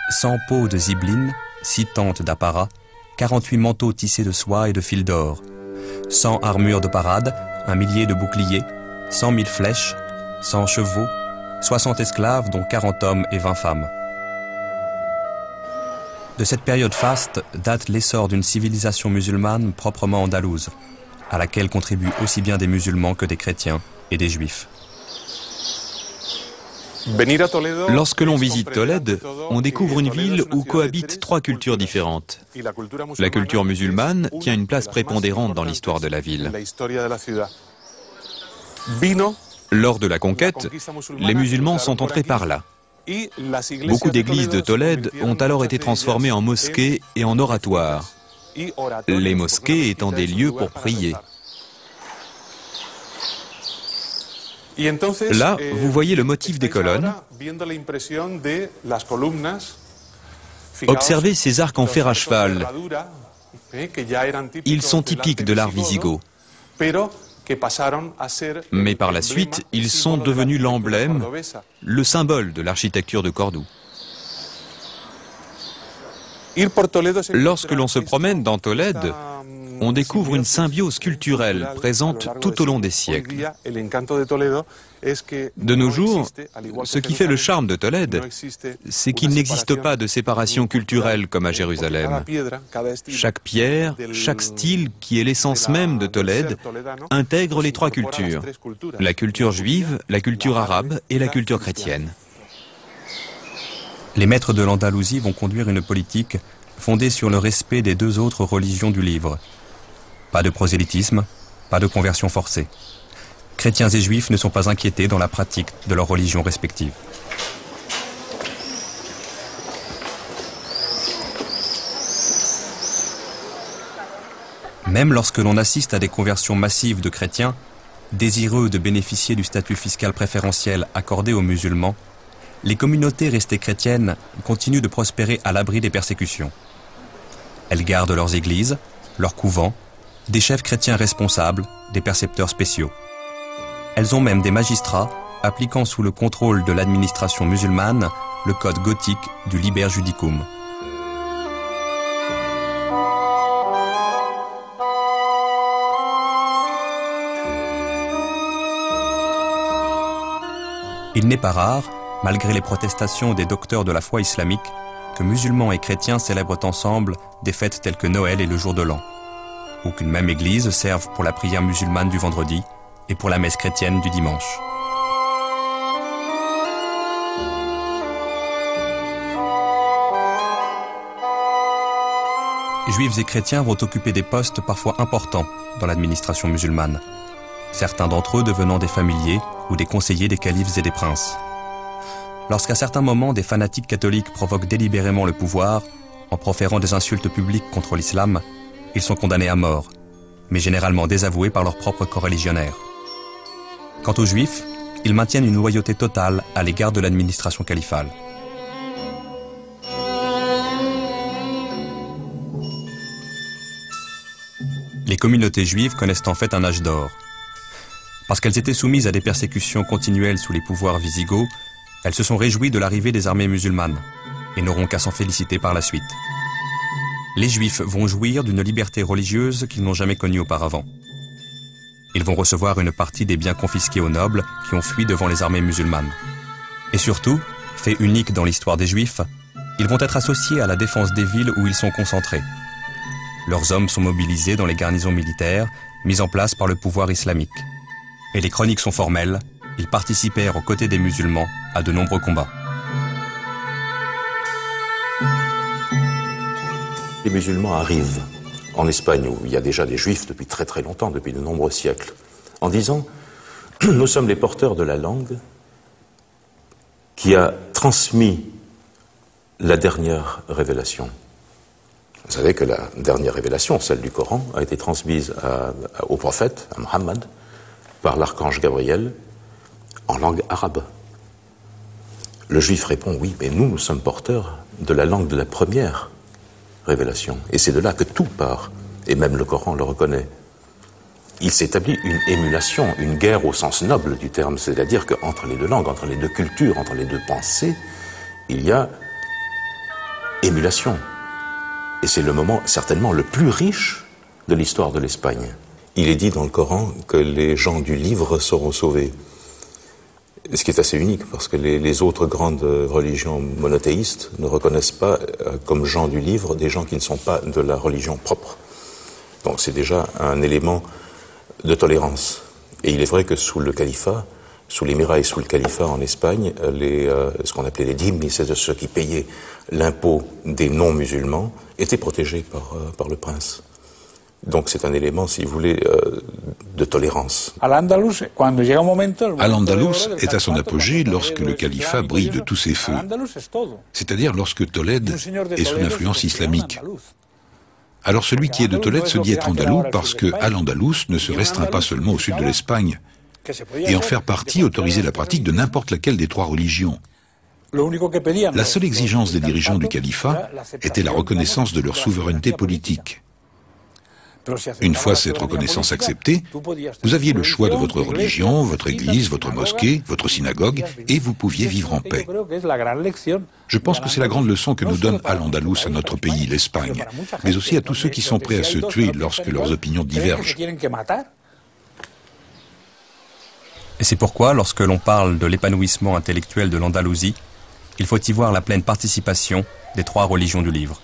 100 pots de zibeline, 6 tentes d'apparat, 48 manteaux tissés de soie et de fil d'or, 100 armures de parade, 1 millier de boucliers, 100 000 flèches, 100 chevaux, 60 esclaves dont 40 hommes et 20 femmes. De cette période faste date l'essor d'une civilisation musulmane proprement andalouse, à laquelle contribuent aussi bien des musulmans que des chrétiens et des juifs. Lorsque l'on visite Tolède, on découvre une ville où cohabitent 3 cultures différentes. La culture musulmane tient une place prépondérante dans l'histoire de la ville. Lors de la conquête, les musulmans sont entrés par là. Beaucoup d'églises de Tolède ont alors été transformées en mosquées et en oratoires, les mosquées étant des lieux pour prier. Là, vous voyez le motif des colonnes. Observez ces arcs en fer à cheval. Ils sont typiques de l'art wisigoth. Mais par la suite, ils sont devenus l'emblème, le symbole de l'architecture de Cordoue. Lorsque l'on se promène dans Tolède, on découvre une symbiose culturelle présente tout au long des siècles. De nos jours, ce qui fait le charme de Tolède, c'est qu'il n'existe pas de séparation culturelle comme à Jérusalem. Chaque pierre, chaque style, qui est l'essence même de Tolède, intègre les 3 cultures, la culture juive, la culture arabe et la culture chrétienne. Les maîtres de l'Andalousie vont conduire une politique fondée sur le respect des 2 autres religions du livre. Pas de prosélytisme, pas de conversion forcée. Chrétiens et juifs ne sont pas inquiétés dans la pratique de leurs religions respectives. Même lorsque l'on assiste à des conversions massives de chrétiens, désireux de bénéficier du statut fiscal préférentiel accordé aux musulmans, les communautés restées chrétiennes continuent de prospérer à l'abri des persécutions. Elles gardent leurs églises, leurs couvents, des chefs chrétiens responsables, des percepteurs spéciaux. Elles ont même des magistrats appliquant sous le contrôle de l'administration musulmane le code gothique du Liber Judicum. Il n'est pas rare, malgré les protestations des docteurs de la foi islamique, que musulmans et chrétiens célèbrent ensemble des fêtes telles que Noël et le jour de l'an, ou qu'une même église serve pour la prière musulmane du vendredi et pour la messe chrétienne du dimanche. Juifs et chrétiens vont occuper des postes parfois importants dans l'administration musulmane, certains d'entre eux devenant des familiers ou des conseillers des califes et des princes. Lorsqu'à certains moments des fanatiques catholiques provoquent délibérément le pouvoir en proférant des insultes publiques contre l'islam, ils sont condamnés à mort, mais généralement désavoués par leurs propres coreligionnaires. Quant aux Juifs, ils maintiennent une loyauté totale à l'égard de l'administration califale. Les communautés juives connaissent en fait un âge d'or. Parce qu'elles étaient soumises à des persécutions continuelles sous les pouvoirs wisigoths, elles se sont réjouies de l'arrivée des armées musulmanes et n'auront qu'à s'en féliciter par la suite. Les Juifs vont jouir d'une liberté religieuse qu'ils n'ont jamais connue auparavant. Ils vont recevoir une partie des biens confisqués aux nobles qui ont fui devant les armées musulmanes. Et surtout, fait unique dans l'histoire des Juifs, ils vont être associés à la défense des villes où ils sont concentrés. Leurs hommes sont mobilisés dans les garnisons militaires mises en place par le pouvoir islamique. Et les chroniques sont formelles, ils participèrent aux côtés des musulmans à de nombreux combats. Les musulmans arrivent en Espagne, où il y a déjà des juifs depuis très très longtemps, depuis de nombreux siècles, en disant « Nous sommes les porteurs de la langue qui a transmis la dernière révélation. » Vous savez que la dernière révélation, celle du Coran, a été transmise au prophète, à Mohammed, par l'archange Gabriel, en langue arabe. Le juif répond « Oui, mais nous sommes porteurs de la langue de la première révélation. » Et c'est de là que tout part, et même le Coran le reconnaît. Il s'établit une émulation, une guerre au sens noble du terme, c'est-à-dire qu'entre les deux langues, entre les deux cultures, entre les deux pensées, il y a émulation. Et c'est le moment certainement le plus riche de l'histoire de l'Espagne. Il est dit dans le Coran que les gens du livre seront sauvés. Ce qui est assez unique, parce que les autres grandes religions monothéistes ne reconnaissent pas comme gens du livre des gens qui ne sont pas de la religion propre. Donc c'est déjà un élément de tolérance. Et il est vrai que sous le califat, sous l'émirat et sous le califat en Espagne, ce qu'on appelait les dhimmi, c'est ceux qui payaient l'impôt des non-musulmans, étaient protégés par le prince. Donc c'est un élément, si vous voulez, de tolérance. Al-Andalus est à son apogée lorsque le califat brille de tous ses feux, c'est-à-dire lorsque Tolède est sous l'influence islamique. Alors celui qui est de Tolède se dit être andalou parce que Al-Andalus ne se restreint pas seulement au sud de l'Espagne, et en faire partie autorisait la pratique de n'importe laquelle des trois religions. La seule exigence des dirigeants du califat était la reconnaissance de leur souveraineté politique. Une fois cette reconnaissance acceptée, vous aviez le choix de votre religion, votre église, votre mosquée, votre synagogue, et vous pouviez vivre en paix. Je pense que c'est la grande leçon que nous donne Al-Andalus à notre pays, l'Espagne, mais aussi à tous ceux qui sont prêts à se tuer lorsque leurs opinions divergent. Et c'est pourquoi, lorsque l'on parle de l'épanouissement intellectuel de l'Andalousie, il faut y voir la pleine participation des trois religions du livre.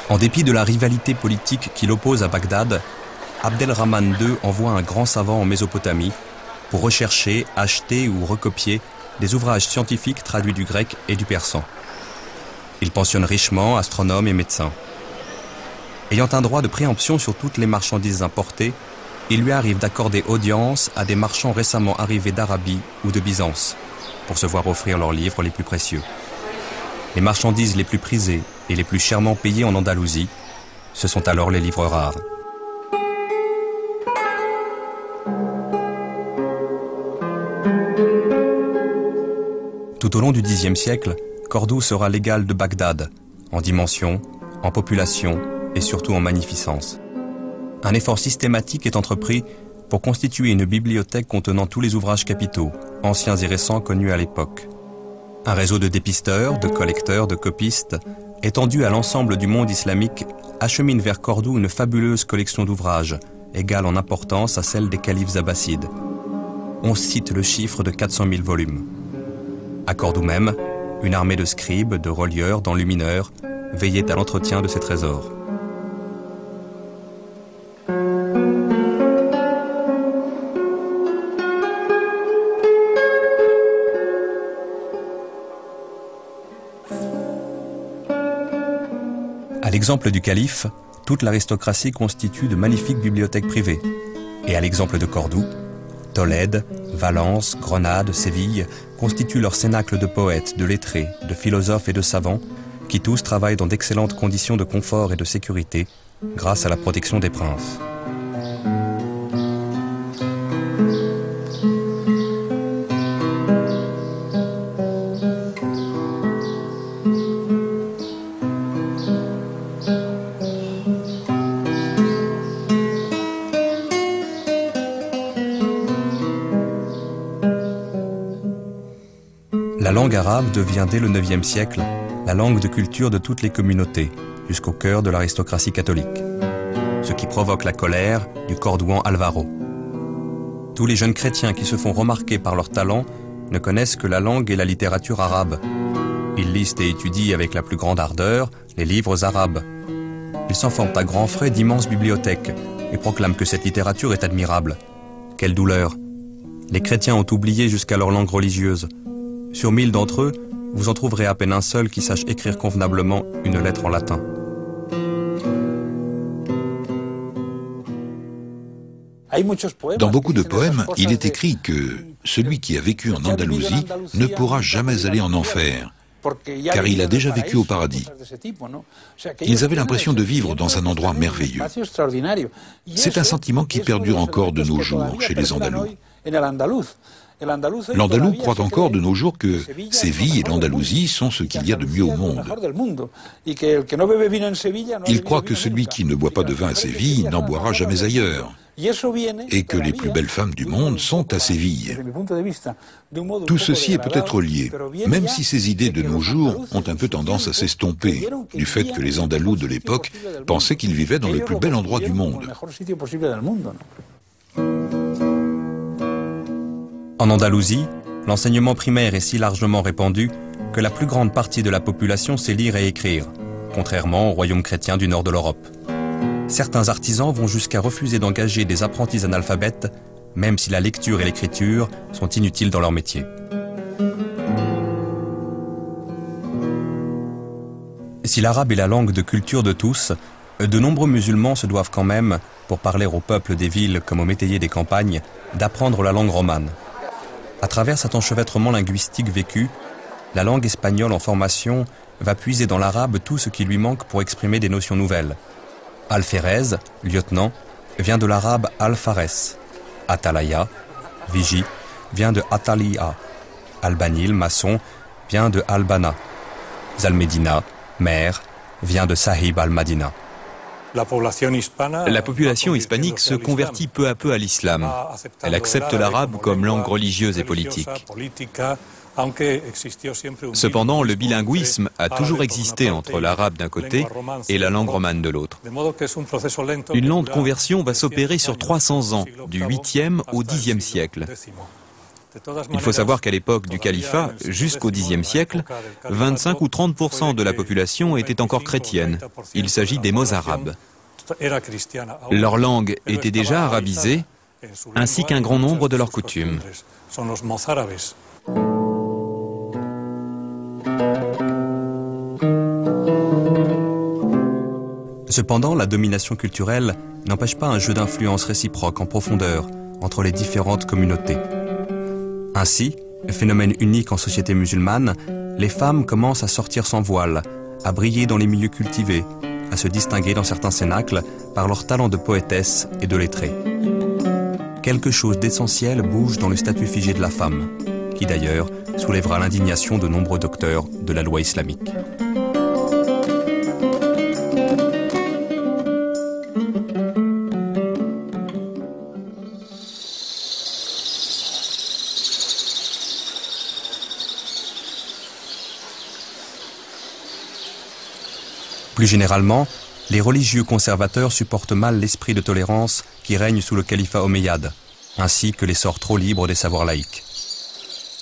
En dépit de la rivalité politique qui l'oppose à Bagdad, Abdelrahman II envoie un grand savant en Mésopotamie pour rechercher, acheter ou recopier des ouvrages scientifiques traduits du grec et du persan. Il pensionne richement astronomes et médecins. Ayant un droit de préemption sur toutes les marchandises importées, il lui arrive d'accorder audience à des marchands récemment arrivés d'Arabie ou de Byzance pour se voir offrir leurs livres les plus précieux. Les marchandises les plus prisées et les plus chèrement payées en Andalousie, ce sont alors les livres rares. Tout au long du Xe siècle, Cordoue sera l'égal de Bagdad, en dimension, en population et surtout en magnificence. Un effort systématique est entrepris pour constituer une bibliothèque contenant tous les ouvrages capitaux, anciens et récents connus à l'époque. Un réseau de dépisteurs, de collecteurs, de copistes, étendu à l'ensemble du monde islamique, achemine vers Cordoue une fabuleuse collection d'ouvrages, égale en importance à celle des califes abbassides. On cite le chiffre de 400 000 volumes. À Cordoue même, une armée de scribes, de relieurs, d'enlumineurs veillait à l'entretien de ces trésors. À l'exemple du calife, toute l'aristocratie constitue de magnifiques bibliothèques privées. Et à l'exemple de Cordoue, Tolède, Valence, Grenade, Séville constituent leur cénacle de poètes, de lettrés, de philosophes et de savants qui tous travaillent dans d'excellentes conditions de confort et de sécurité grâce à la protection des princes. La langue arabe devient dès le IXe siècle la langue de culture de toutes les communautés, jusqu'au cœur de l'aristocratie catholique. Ce qui provoque la colère du Cordouan Alvaro. Tous les jeunes chrétiens qui se font remarquer par leur talent ne connaissent que la langue et la littérature arabe. Ils lisent et étudient avec la plus grande ardeur les livres arabes. Ils s'en forment à grands frais d'immenses bibliothèques et proclament que cette littérature est admirable. Quelle douleur! Les chrétiens ont oublié jusqu'à leur langue religieuse. Sur 1000 d'entre eux, vous en trouverez à peine un seul qui sache écrire convenablement une lettre en latin. Dans beaucoup de poèmes, il est écrit que celui qui a vécu en Andalousie ne pourra jamais aller en enfer, car il a déjà vécu au paradis. Ils avaient l'impression de vivre dans un endroit merveilleux. C'est un sentiment qui perdure encore de nos jours chez les Andalous. L'Andalou croit encore de nos jours que Séville et l'Andalousie sont ce qu'il y a de mieux au monde. Il croit que celui qui ne boit pas de vin à Séville n'en boira jamais ailleurs, et que les plus belles femmes du monde sont à Séville. Tout ceci est peut-être lié, même si ces idées de nos jours ont un peu tendance à s'estomper, du fait que les Andalous de l'époque pensaient qu'ils vivaient dans le plus bel endroit du monde. En Andalousie, l'enseignement primaire est si largement répandu que la plus grande partie de la population sait lire et écrire, contrairement aux royaumes chrétiens du nord de l'Europe. Certains artisans vont jusqu'à refuser d'engager des apprentis analphabètes, même si la lecture et l'écriture sont inutiles dans leur métier. Si l'arabe est la langue de culture de tous, de nombreux musulmans se doivent quand même, pour parler au peuple des villes comme aux métayers des campagnes, d'apprendre la langue romane. À travers cet enchevêtrement linguistique vécu, la langue espagnole en formation va puiser dans l'arabe tout ce qui lui manque pour exprimer des notions nouvelles. Alférez, lieutenant, vient de l'arabe al-fares. Atalaya, vigie, vient de ataliya. Albanil, maçon, vient de albana. Zalmedina, maire, vient de sahib al-madina. La population hispanique se convertit peu à peu à l'islam. Elle accepte l'arabe comme langue religieuse et politique. Cependant, le bilinguisme a toujours existé entre l'arabe d'un côté et la langue romane de l'autre. Une lente conversion va s'opérer sur 300 ans, du 8e au 10e siècle. Il faut savoir qu'à l'époque du califat, jusqu'au Xe siècle, 25 ou 30% de la population était encore chrétienne. Il s'agit des mozarabes. Leur langue était déjà arabisée, ainsi qu'un grand nombre de leurs coutumes. Cependant, la domination culturelle n'empêche pas un jeu d'influence réciproque en profondeur entre les différentes communautés. Ainsi, phénomène unique en société musulmane, les femmes commencent à sortir sans voile, à briller dans les milieux cultivés, à se distinguer dans certains cénacles par leur talent de poétesse et de lettrée. Quelque chose d'essentiel bouge dans le statut figé de la femme, qui d'ailleurs soulèvera l'indignation de nombreux docteurs de la loi islamique. Plus généralement, les religieux conservateurs supportent mal l'esprit de tolérance qui règne sous le califat omeyyade, ainsi que l'essor trop libre des savoirs laïques.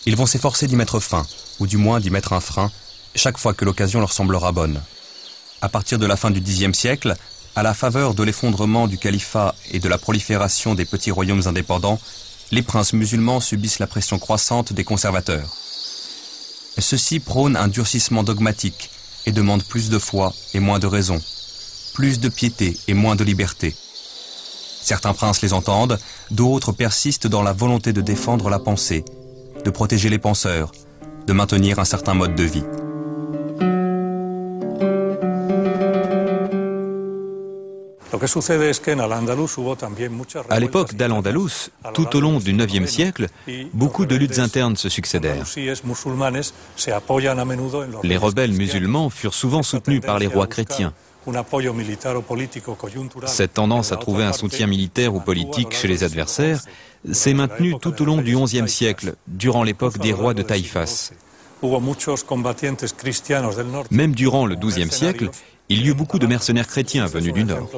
Ils vont s'efforcer d'y mettre fin, ou du moins d'y mettre un frein, chaque fois que l'occasion leur semblera bonne. À partir de la fin du Xe siècle, à la faveur de l'effondrement du califat et de la prolifération des petits royaumes indépendants, les princes musulmans subissent la pression croissante des conservateurs. Ceux-ci prônent un durcissement dogmatique et demandent plus de foi et moins de raison, plus de piété et moins de liberté. Certains princes les entendent, d'autres persistent dans la volonté de défendre la pensée, de protéger les penseurs, de maintenir un certain mode de vie. À l'époque d'Al-Andalus, tout au long du IXe siècle, beaucoup de luttes internes se succédèrent. Les rebelles musulmans furent souvent soutenus par les rois chrétiens. Cette tendance à trouver un soutien militaire ou politique chez les adversaires s'est maintenue tout au long du XIe siècle, durant l'époque des rois de Taïfas. Même durant le XIIe siècle, il y eut beaucoup de mercenaires chrétiens venus du Nord.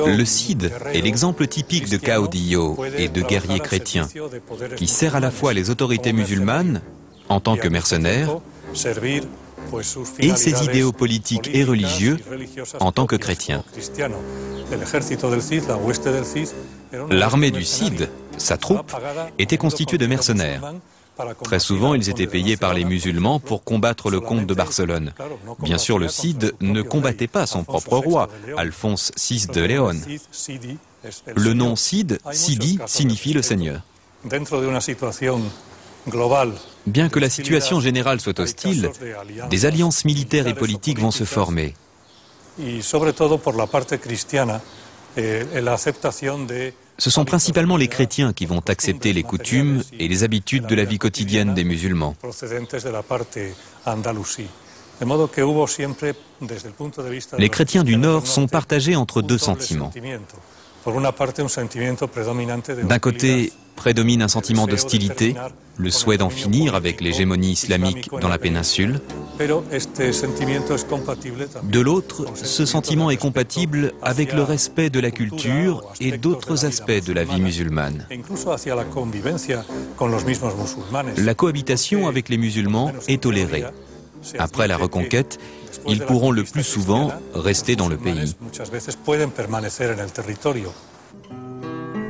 Le Cid est l'exemple typique de caudillo et de guerrier chrétien, qui sert à la fois les autorités musulmanes, en tant que mercenaire, et ses idéaux politiques et religieux, en tant que chrétien. L'armée du Cid, sa troupe, était constituée de mercenaires. Très souvent, ils étaient payés par les musulmans pour combattre le comte de Barcelone. Bien sûr, le Cid ne combattait pas son propre roi, Alphonse VI de Léon. Le nom Cid, Sidi, signifie le Seigneur. Bien que la situation générale soit hostile, des alliances militaires et politiques vont se former. Ce sont principalement les chrétiens qui vont accepter les coutumes et les habitudes de la vie quotidienne des musulmans. Les chrétiens du Nord sont partagés entre deux sentiments. D'un côté, prédomine un sentiment d'hostilité, le souhait d'en finir avec l'hégémonie islamique dans la péninsule. De l'autre, ce sentiment est compatible avec le respect de la culture et d'autres aspects de la vie musulmane. La cohabitation avec les musulmans est tolérée. Après la reconquête, ils pourront le plus souvent rester dans le pays.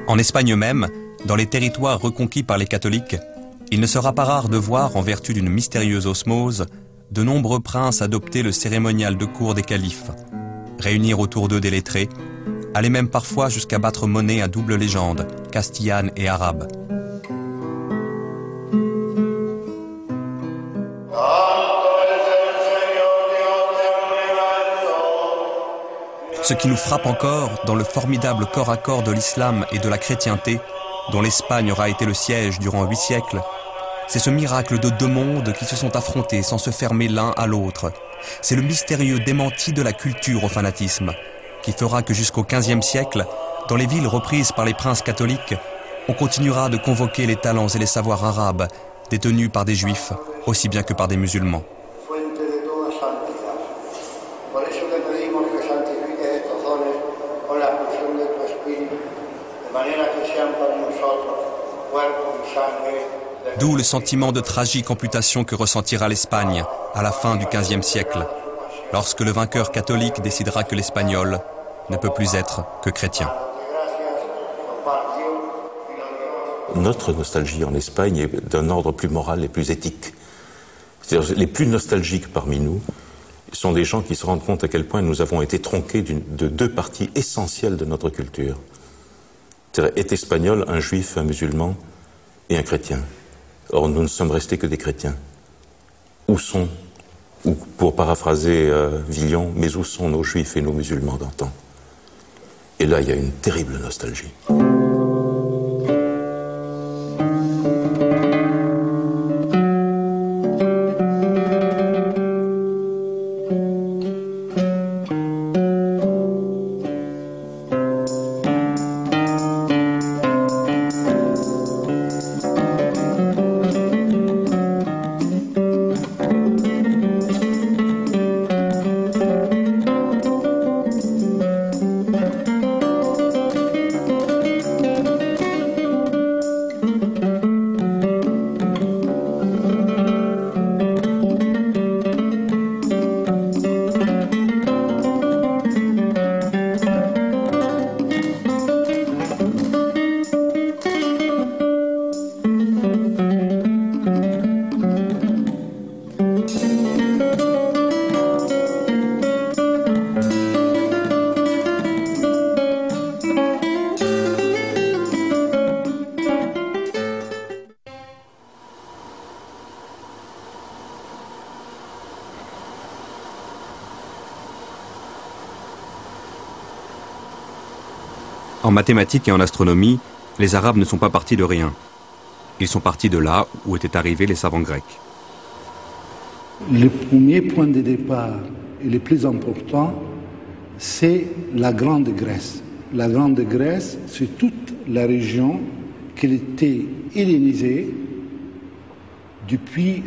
En Espagne même, dans les territoires reconquis par les catholiques, il ne sera pas rare de voir, en vertu d'une mystérieuse osmose, de nombreux princes adopter le cérémonial de cour des califes, réunir autour d'eux des lettrés, aller même parfois jusqu'à battre monnaie à double légende, castillane et arabe. Ce qui nous frappe encore dans le formidable corps à corps de l'islam et de la chrétienté, dont l'Espagne aura été le siège durant 8 siècles, c'est ce miracle de deux mondes qui se sont affrontés sans se fermer l'un à l'autre. C'est le mystérieux démenti de la culture au fanatisme, qui fera que jusqu'au XVe siècle, dans les villes reprises par les princes catholiques, on continuera de convoquer les talents et les savoirs arabes, détenus par des juifs, aussi bien que par des musulmans. D'où le sentiment de tragique amputation que ressentira l'Espagne à la fin du XVe siècle, lorsque le vainqueur catholique décidera que l'espagnol ne peut plus être que chrétien. Notre nostalgie en Espagne est d'un ordre plus moral et plus éthique. C'est-à-dire, les plus nostalgiques parmi nous sont des gens qui se rendent compte à quel point nous avons été tronqués de deux parties essentielles de notre culture. C'est-à-dire, est espagnol, un juif, un musulman et un chrétien. Or, nous ne sommes restés que des chrétiens. Où sont, ou pour paraphraser Villon, mais où sont nos juifs et nos musulmans d'antan? Et là, il y a une terrible nostalgie. En mathématiques et en astronomie, les Arabes ne sont pas partis de rien. Ils sont partis de là où étaient arrivés les savants grecs. Le premier point de départ et le plus important, c'est la Grande Grèce. La Grande Grèce, c'est toute la région qui était hellénisée depuis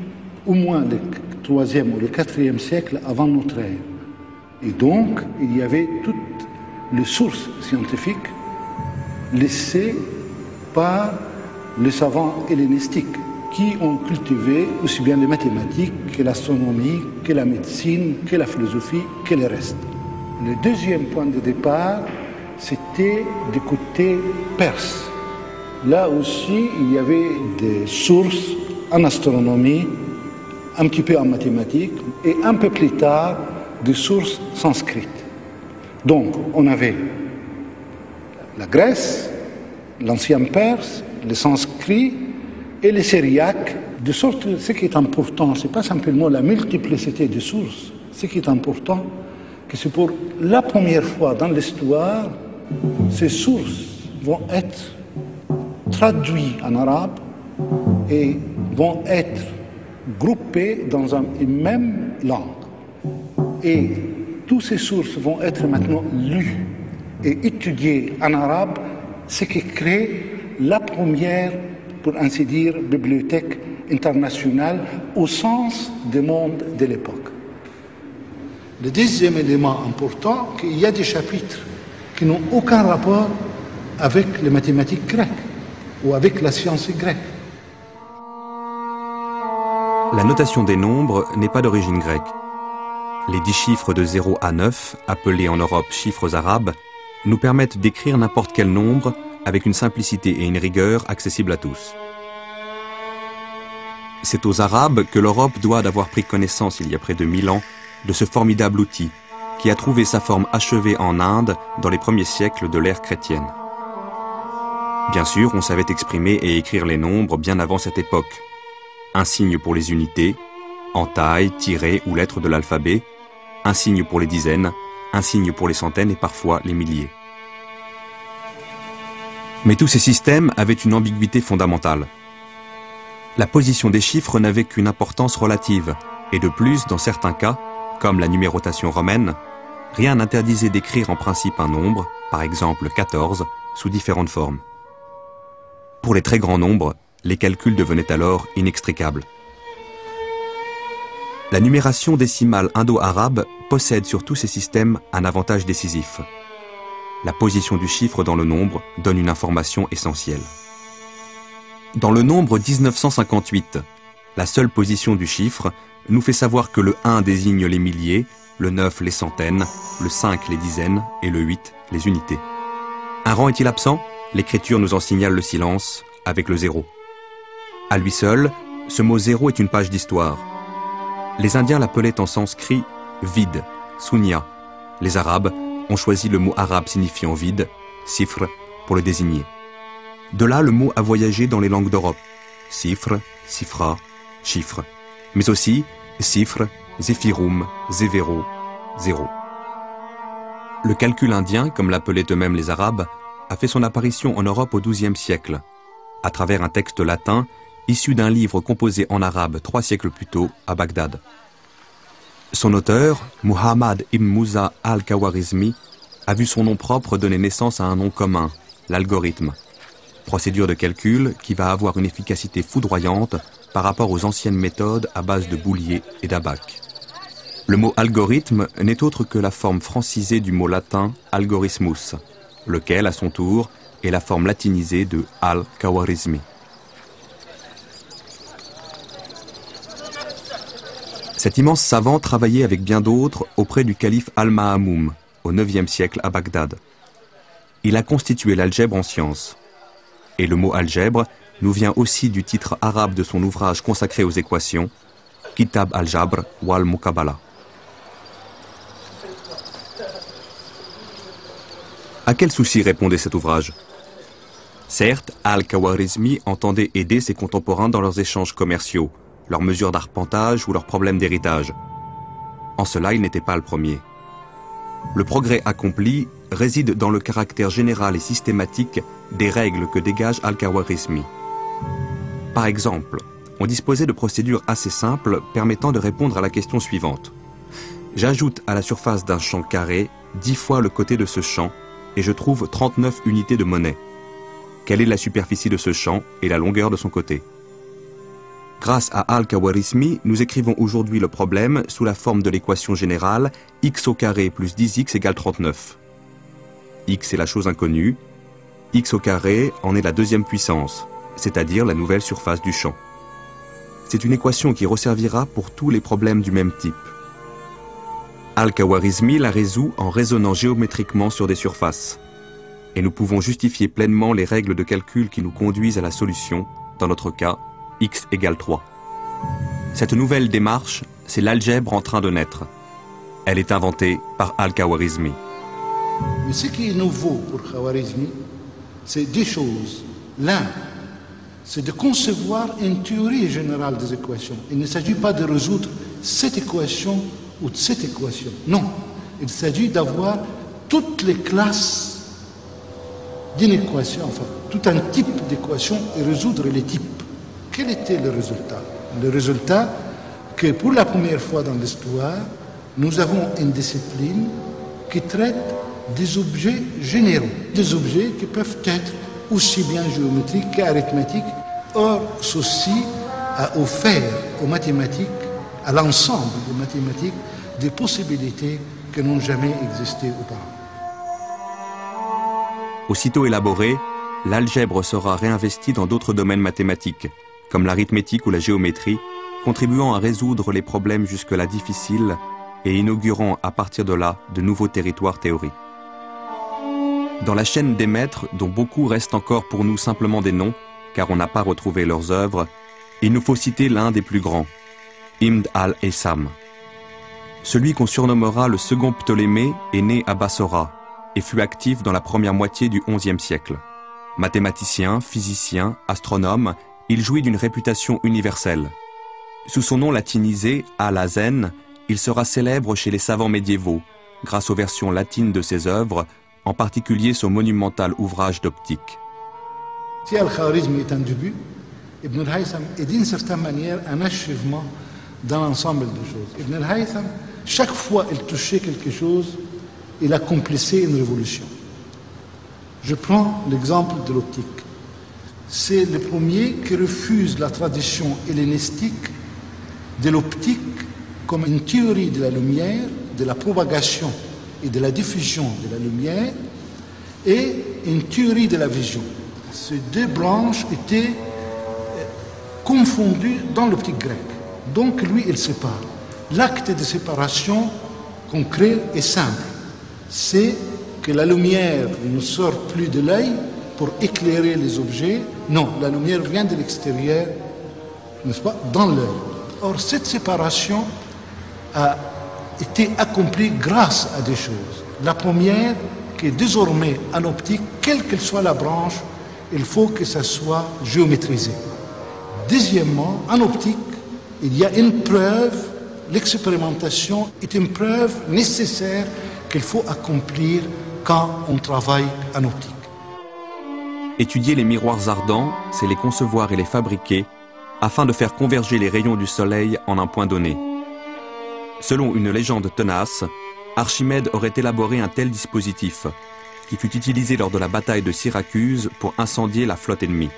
au moins le 3e ou le 4e siècle avant notre ère. Et donc, il y avait toutes les sources scientifiques laissées par les savants hellénistiques qui ont cultivé aussi bien les mathématiques que l'astronomie, que la médecine, que la philosophie, que le reste. Le deuxième point de départ, c'était du côté perse. Là aussi, il y avait des sources en astronomie, un petit peu en mathématiques, et un peu plus tard, des sources sanskrites. Donc, on avait la Grèce, l'ancien Perse, le sanskrit, et les syriaques, de sorte que ce qui est important, ce n'est pas simplement la multiplicité de sources, ce qui est important, que c'est pour la première fois dans l'histoire, ces sources vont être traduites en arabe et vont être groupées dans une même langue. Et toutes ces sources vont être maintenant lues et étudiées en arabe, ce qui crée la première, pour ainsi dire, bibliothèque internationale au sens du monde de l'époque. Le deuxième élément important, qu'il y a des chapitres qui n'ont aucun rapport avec les mathématiques grecques ou avec la science grecque. La notation des nombres n'est pas d'origine grecque. Les 10 chiffres de 0 à 9, appelés en Europe chiffres arabes, nous permettent d'écrire n'importe quel nombre avec une simplicité et une rigueur accessibles à tous. C'est aux Arabes que l'Europe doit d'avoir pris connaissance il y a près de 1000 ans de ce formidable outil qui a trouvé sa forme achevée en Inde dans les premiers siècles de l'ère chrétienne. Bien sûr, on savait exprimer et écrire les nombres bien avant cette époque. Un signe pour les unités, entailles, tirets ou lettres de l'alphabet, un signe pour les dizaines, un signe pour les centaines et parfois les milliers. Mais tous ces systèmes avaient une ambiguïté fondamentale. La position des chiffres n'avait qu'une importance relative, et de plus, dans certains cas, comme la numérotation romaine, rien n'interdisait d'écrire en principe un nombre, par exemple 14, sous différentes formes. Pour les très grands nombres, les calculs devenaient alors inextricables. La numération décimale indo-arabe possède sur tous ces systèmes un avantage décisif. La position du chiffre dans le nombre donne une information essentielle. Dans le nombre 1958, la seule position du chiffre nous fait savoir que le 1 désigne les milliers, le 9 les centaines, le 5 les dizaines et le 8 les unités. Un rang est-il absent? L'écriture nous en signale le silence avec le 0. À lui seul, ce mot 0 est une page d'histoire. Les Indiens l'appelaient en sanskrit vide, sunya. Les Arabes ont choisi le mot arabe signifiant vide, sifr, pour le désigner. De là, le mot a voyagé dans les langues d'Europe. Sifre, sifra, chiffre. Mais aussi sifre, zéphirum, zévéro, zéro. Le calcul indien, comme l'appelaient eux-mêmes les Arabes, a fait son apparition en Europe au XIIe siècle, à travers un texte latin issu d'un livre composé en arabe 3 siècles plus tôt à Bagdad. Son auteur, Muhammad ibn Musa al-Khawarizmi, a vu son nom propre donner naissance à un nom commun, l'algorithme. Procédure de calcul qui va avoir une efficacité foudroyante par rapport aux anciennes méthodes à base de boulier et d'abac. Le mot algorithme n'est autre que la forme francisée du mot latin algorithmus, lequel, à son tour, est la forme latinisée de al-Khawarizmi. Cet immense savant travaillait avec bien d'autres auprès du calife Al-Ma'amoum, au IXe siècle à Bagdad. Il a constitué l'algèbre en sciences. Et le mot algèbre nous vient aussi du titre arabe de son ouvrage consacré aux équations, Kitab al-Jabr wal-Muqabala. À quel souci répondait cet ouvrage? Certes, Al-Khawarizmi entendait aider ses contemporains dans leurs échanges commerciaux, leurs mesures d'arpentage ou leurs problèmes d'héritage. En cela, il n'était pas le premier. Le progrès accompli réside dans le caractère général et systématique des règles que dégage Al-Khawarizmi. Par exemple, on disposait de procédures assez simples permettant de répondre à la question suivante. J'ajoute à la surface d'un champ carré 10 fois le côté de ce champ et je trouve 39 unités de monnaie. Quelle est la superficie de ce champ et la longueur de son côté? Grâce à Al-Khawarizmi, nous écrivons aujourd'hui le problème sous la forme de l'équation générale x au carré plus 10x égale 39. X est la chose inconnue, x au carré en est la deuxième puissance, c'est-à-dire la nouvelle surface du champ. C'est une équation qui resservira pour tous les problèmes du même type. Al-Khawarizmi la résout en raisonnant géométriquement sur des surfaces. Et nous pouvons justifier pleinement les règles de calcul qui nous conduisent à la solution, dans notre cas, x égale 3. Cette nouvelle démarche, c'est l'algèbre en train de naître. Elle est inventée par Al-Khawarizmi. Mais ce qui est nouveau pour Khawarizmi, c'est deux choses. L'un, c'est de concevoir une théorie générale des équations. Il ne s'agit pas de résoudre cette équation ou cette équation. Non, il s'agit d'avoir toutes les classes d'une équation, enfin, tout un type d'équation et résoudre les types. Quel était le résultat? Le résultat, que pour la première fois dans l'histoire, nous avons une discipline qui traite des objets généraux, des objets qui peuvent être aussi bien géométriques qu'arithmétiques. Or, ceci a offert aux mathématiques, à l'ensemble des mathématiques, des possibilités qui n'ont jamais existé auparavant. Aussitôt élaborée, l'algèbre sera réinvestie dans d'autres domaines mathématiques, comme l'arithmétique ou la géométrie, contribuant à résoudre les problèmes jusque-là difficiles et inaugurant à partir de là de nouveaux territoires théoriques. Dans la chaîne des maîtres, dont beaucoup restent encore pour nous simplement des noms, car on n'a pas retrouvé leurs œuvres, il nous faut citer l'un des plus grands, Ibn al-Haytham. Celui qu'on surnommera le second Ptolémée est né à Bassora et fut actif dans la première moitié du XIe siècle. Mathématicien, physicien, astronome, il jouit d'une réputation universelle. Sous son nom latinisé, Al-Hazen, il sera célèbre chez les savants médiévaux, grâce aux versions latines de ses œuvres, en particulier son monumental ouvrage d'optique. Si Al-Khwarizmi est un début, Ibn al-Haytham est d'une certaine manière un achèvement dans l'ensemble des choses. Ibn al-Haytham, chaque fois qu'il touchait quelque chose, il accomplissait une révolution. Je prends l'exemple de l'optique. C'est le premier qui refuse la tradition hellénistique de l'optique comme une théorie de la lumière, de la propagation et de la diffusion de la lumière, et une théorie de la vision. Ces deux branches étaient confondues dans l'optique grecque. Donc lui, il sépare. L'acte de séparation concret est simple. C'est que la lumière ne sort plus de l'œil pour éclairer les objets. Non, la lumière vient de l'extérieur, n'est-ce pas, dans l'œil. Or, cette séparation a été accomplie grâce à des choses. La première, qui est désormais en optique, quelle qu'elle soit la branche, il faut que ça soit géométrisé. Deuxièmement, en optique, il y a une preuve, l'expérimentation est une preuve nécessaire qu'il faut accomplir quand on travaille en optique. Étudier les miroirs ardents, c'est les concevoir et les fabriquer, afin de faire converger les rayons du soleil en un point donné. Selon une légende tenace, Archimède aurait élaboré un tel dispositif, qui fut utilisé lors de la bataille de Syracuse pour incendier la flotte ennemie.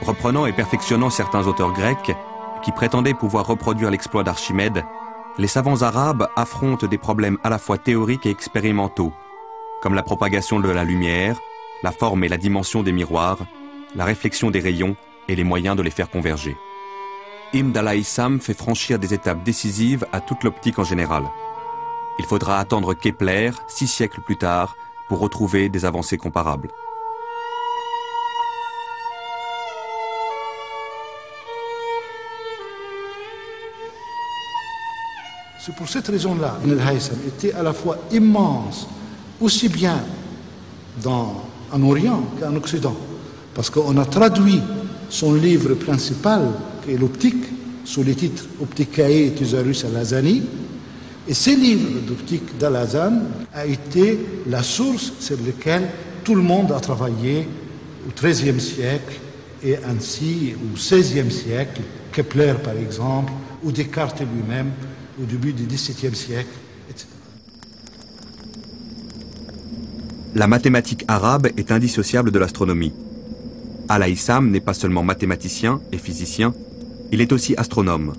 Reprenant et perfectionnant certains auteurs grecs, qui prétendaient pouvoir reproduire l'exploit d'Archimède, les savants arabes affrontent des problèmes à la fois théoriques et expérimentaux, comme la propagation de la lumière, la forme et la dimension des miroirs, la réflexion des rayons et les moyens de les faire converger. Ibn al-Haytham fait franchir des étapes décisives à toute l'optique en général. Il faudra attendre Kepler, 6 siècles plus tard, pour retrouver des avancées comparables. C'est pour cette raison-là Ibn al-Haytham était à la fois immense, aussi bien en Orient qu'en Occident, parce qu'on a traduit son livre principal, qui est l'optique, sous les titres Opticae Thesaurus al-Hazani, et ce livre d'optique d'Al-Hazan a été la source sur laquelle tout le monde a travaillé au XIIIe siècle et ainsi au XVIe siècle, Kepler par exemple, ou Descartes lui-même au début du XVIIe siècle, etc. La mathématique arabe est indissociable de l'astronomie. Al-Haytham n'est pas seulement mathématicien et physicien, il est aussi astronome.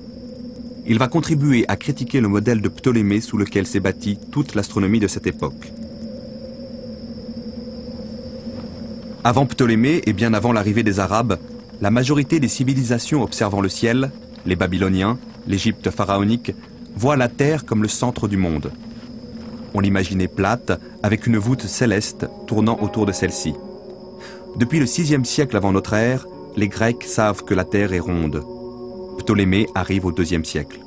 Il va contribuer à critiquer le modèle de Ptolémée sous lequel s'est bâtie toute l'astronomie de cette époque. Avant Ptolémée et bien avant l'arrivée des Arabes, la majorité des civilisations observant le ciel, les Babyloniens, l'Égypte pharaonique, voient la Terre comme le centre du monde. On l'imaginait plate, avec une voûte céleste tournant autour de celle-ci. Depuis le VIe siècle avant notre ère, les Grecs savent que la Terre est ronde. Ptolémée arrive au IIe siècle.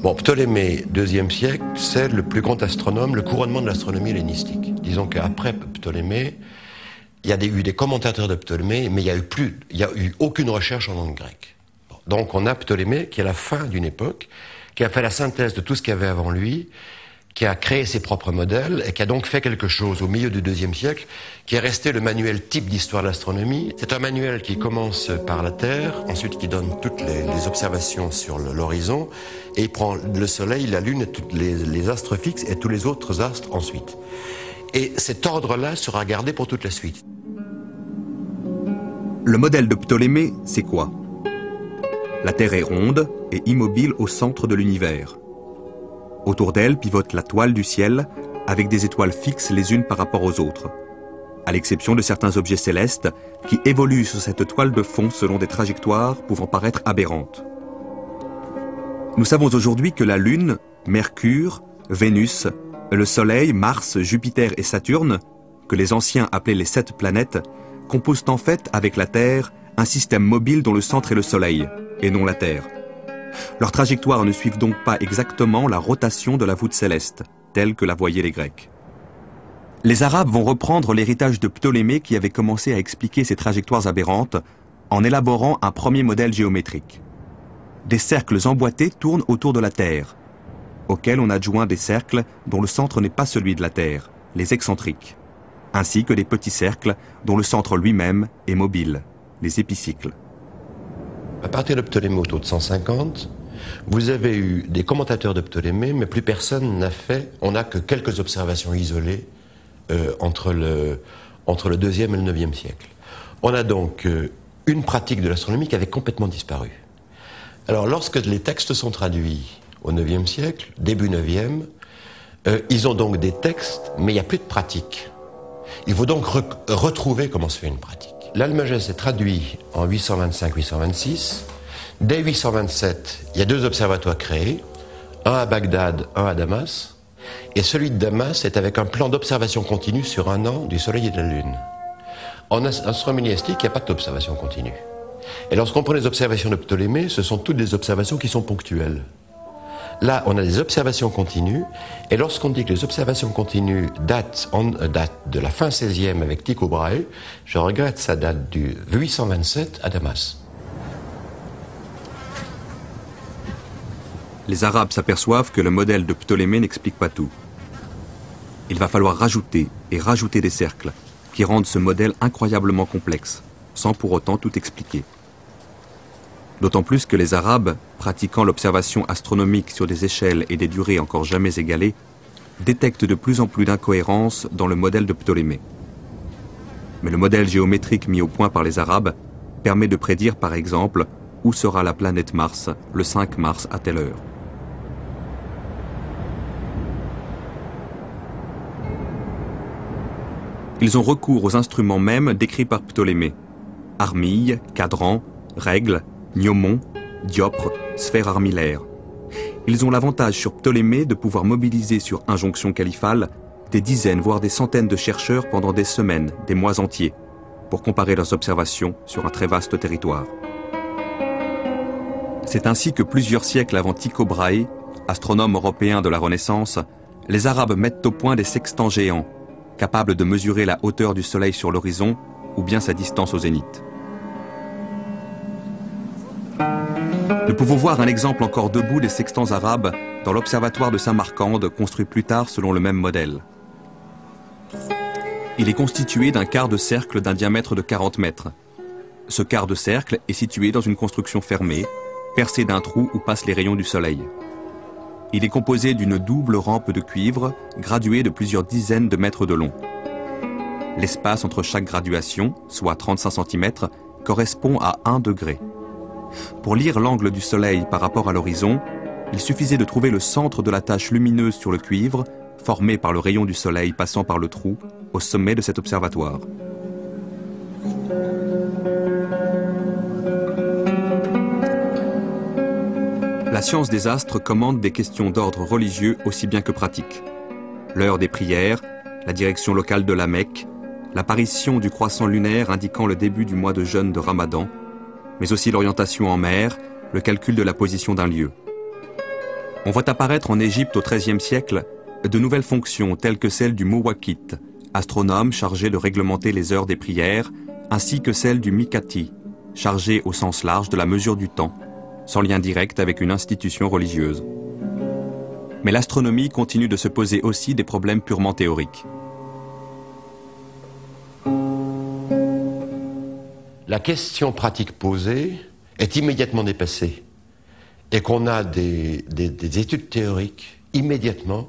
Bon, Ptolémée, IIe siècle, c'est le plus grand astronome, le couronnement de l'astronomie hellénistique. Disons qu'après Ptolémée, il y a eu des commentateurs de Ptolémée, mais il n'y a eu aucune recherche en langue grecque. Bon, donc on a Ptolémée, qui est la fin d'une époque, qui a fait la synthèse de tout ce qu'il y avait avant lui, qui a créé ses propres modèles, et qui a donc fait quelque chose au milieu du IIe siècle, qui est resté le manuel type d'histoire de l'astronomie. C'est un manuel qui commence par la Terre, ensuite qui donne toutes les observations sur l'horizon, et il prend le Soleil, la Lune, et tous les astres fixes, et tous les autres astres ensuite. Et cet ordre-là sera gardé pour toute la suite. Le modèle de Ptolémée, c'est quoi? La Terre est ronde et immobile au centre de l'univers. Autour d'elle pivote la toile du ciel avec des étoiles fixes les unes par rapport aux autres, à l'exception de certains objets célestes qui évoluent sur cette toile de fond selon des trajectoires pouvant paraître aberrantes. Nous savons aujourd'hui que la Lune, Mercure, Vénus, le Soleil, Mars, Jupiter et Saturne, que les anciens appelaient les 7 planètes, composent en fait avec la Terre un système mobile dont le centre est le Soleil, et non la Terre. Leurs trajectoires ne suivent donc pas exactement la rotation de la voûte céleste, telle que la voyaient les Grecs. Les Arabes vont reprendre l'héritage de Ptolémée qui avait commencé à expliquer ces trajectoires aberrantes en élaborant un premier modèle géométrique. Des cercles emboîtés tournent autour de la Terre, auxquels on adjoint des cercles dont le centre n'est pas celui de la Terre, les excentriques, ainsi que des petits cercles dont le centre lui-même est mobile, les épicycles. À partir de Ptolémée autour de 150, vous avez eu des commentateurs de Ptolémée, mais plus personne n'a fait, on n'a que quelques observations isolées entre le 2e et le 9e siècle. On a donc une pratique de l'astronomie qui avait complètement disparu. Alors lorsque les textes sont traduits au 9e siècle, début 9e, ils ont donc des textes, mais il n'y a plus de pratique. Il faut donc retrouver comment se fait une pratique. L'Almagès est traduit en 825-826. Dès 827, il y a 2 observatoires créés, un à Bagdad, un à Damas. Et celui de Damas est avec un plan d'observation continue sur 1 an du Soleil et de la Lune. En astronomie héllénistique, il n'y a pas d'observation continue. Et lorsqu'on prend les observations de Ptolémée, ce sont toutes des observations qui sont ponctuelles. Là, on a des observations continues, et lorsqu'on dit que les observations continues datent de la fin 16e avec Tycho Brahe, je regrette, ça date du 827 à Damas. Les Arabes s'aperçoivent que le modèle de Ptolémée n'explique pas tout. Il va falloir rajouter et rajouter des cercles qui rendent ce modèle incroyablement complexe, sans pour autant tout expliquer. D'autant plus que les Arabes, pratiquant l'observation astronomique sur des échelles et des durées encore jamais égalées, détectent de plus en plus d'incohérences dans le modèle de Ptolémée. Mais le modèle géométrique mis au point par les Arabes permet de prédire par exemple où sera la planète Mars le 5 mars à telle heure. Ils ont recours aux instruments mêmes décrits par Ptolémée: armilles, cadrans, règles, gnomons, dioptres, sphères armillaires. Ils ont l'avantage sur Ptolémée de pouvoir mobiliser sur injonction califale des dizaines, voire des centaines de chercheurs pendant des semaines, des mois entiers, pour comparer leurs observations sur un très vaste territoire. C'est ainsi que plusieurs siècles avant Tycho Brahe, astronome européen de la Renaissance, les Arabes mettent au point des sextants géants, capables de mesurer la hauteur du Soleil sur l'horizon ou bien sa distance au zénith. Nous pouvons voir un exemple encore debout des sextants arabes dans l'observatoire de Samarcande, construit plus tard selon le même modèle. Il est constitué d'un quart de cercle d'un diamètre de 40 mètres. Ce quart de cercle est situé dans une construction fermée, percée d'un trou où passent les rayons du soleil. Il est composé d'une double rampe de cuivre, graduée de plusieurs dizaines de mètres de long. L'espace entre chaque graduation, soit 35 cm, correspond à 1 degré. Pour lire l'angle du soleil par rapport à l'horizon, il suffisait de trouver le centre de la tache lumineuse sur le cuivre, formée par le rayon du soleil passant par le trou, au sommet de cet observatoire. La science des astres commande des questions d'ordre religieux aussi bien que pratique. L'heure des prières, la direction locale de la Mecque, l'apparition du croissant lunaire indiquant le début du mois de jeûne de Ramadan, mais aussi l'orientation en mer, le calcul de la position d'un lieu. On voit apparaître en Égypte au XIIIe siècle de nouvelles fonctions telles que celle du muwaqit, astronome chargé de réglementer les heures des prières, ainsi que celle du Mikati, chargé au sens large de la mesure du temps, sans lien direct avec une institution religieuse. Mais l'astronomie continue de se poser aussi des problèmes purement théoriques. La question pratique posée est immédiatement dépassée et qu'on a des études théoriques immédiatement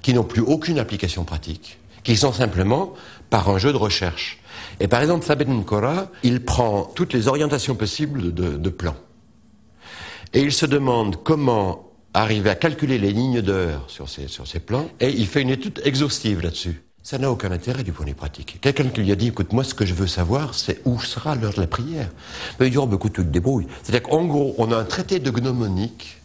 qui n'ont plus aucune application pratique, qui sont simplement par un jeu de recherche. Et par exemple, Thabit Nkora, il prend toutes les orientations possibles de plans. Et il se demande comment arriver à calculer les lignes d'heure sur ces plans, et il fait une étude exhaustive là-dessus. Ça n'a aucun intérêt du point de vue pratique. Quelqu'un qui lui a dit, écoute, moi ce que je veux savoir, c'est où sera l'heure de la prière. Mais il dit, oh, ben, écoute, tu te débrouilles. C'est-à-dire qu'en gros, on a un traité de gnomonique,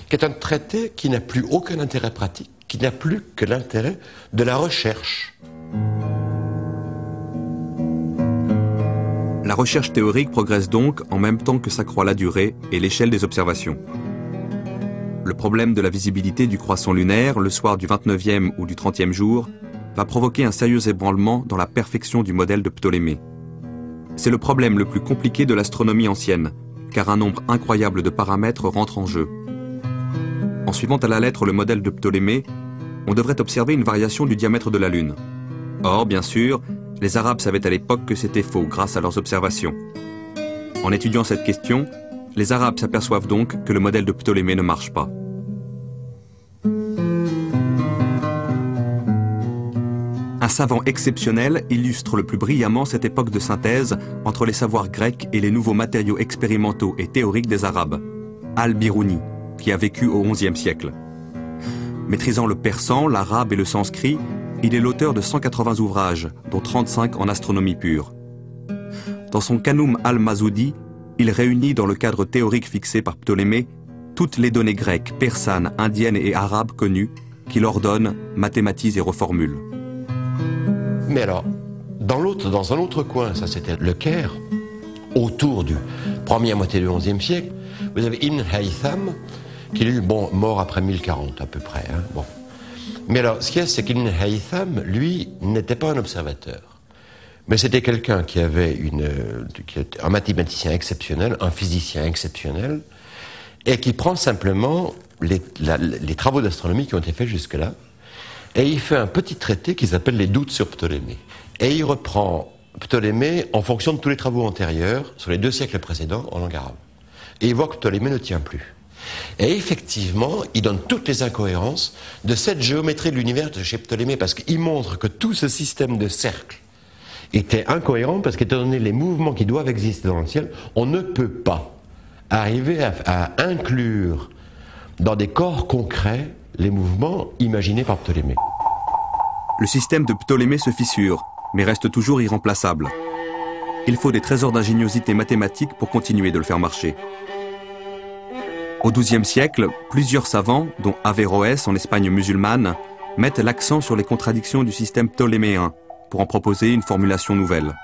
qui est un traité qui n'a plus aucun intérêt pratique, qui n'a plus que l'intérêt de la recherche. La recherche théorique progresse donc en même temps que s'accroît la durée et l'échelle des observations. Le problème de la visibilité du croissant lunaire le soir du 29e ou du 30e jour va provoquer un sérieux ébranlement dans la perfection du modèle de Ptolémée. C'est le problème le plus compliqué de l'astronomie ancienne, car un nombre incroyable de paramètres rentre en jeu. En suivant à la lettre le modèle de Ptolémée, on devrait observer une variation du diamètre de la Lune. Or, bien sûr, les Arabes savaient à l'époque que c'était faux grâce à leurs observations. En étudiant cette question, les Arabes s'aperçoivent donc que le modèle de Ptolémée ne marche pas. Un savant exceptionnel illustre le plus brillamment cette époque de synthèse entre les savoirs grecs et les nouveaux matériaux expérimentaux et théoriques des Arabes, Al-Biruni, qui a vécu au XIe siècle. Maîtrisant le persan, l'arabe et le sanskrit, il est l'auteur de 180 ouvrages, dont 35 en astronomie pure. Dans son Kanum al-Mazoudi, il réunit dans le cadre théorique fixé par Ptolémée toutes les données grecques, persanes, indiennes et arabes connues qu'il ordonne, mathématise et reformule. Mais alors, dans un autre coin, ça c'était le Caire, autour du première moitié du XIe siècle, vous avez Ibn Haytham, qui est mort après 1040 à peu près. Hein, bon. Mais alors, ce qu'il y a, c'est qu'Ibn Haytham, lui, n'était pas un observateur. Mais c'était quelqu'un qui avait un mathématicien exceptionnel, un physicien exceptionnel, et qui prend simplement les travaux d'astronomie qui ont été faits jusque-là, et il fait un petit traité qui s'appelle les doutes sur Ptolémée. Et il reprend Ptolémée en fonction de tous les travaux antérieurs, sur les 2 siècles précédents, en langue arabe. Et il voit que Ptolémée ne tient plus. Et effectivement, il donne toutes les incohérences de cette géométrie de l'univers de chez Ptolémée, parce qu'il montre que tout ce système de cercles était incohérent, parce qu'étant donné les mouvements qui doivent exister dans le ciel, on ne peut pas arriver à inclure dans des corps concrets les mouvements imaginés par Ptolémée. Le système de Ptolémée se fissure, mais reste toujours irremplaçable. Il faut des trésors d'ingéniosité mathématique pour continuer de le faire marcher. Au XIIe siècle, plusieurs savants, dont Averroès en Espagne musulmane, mettent l'accent sur les contradictions du système ptoléméen pour en proposer une formulation nouvelle.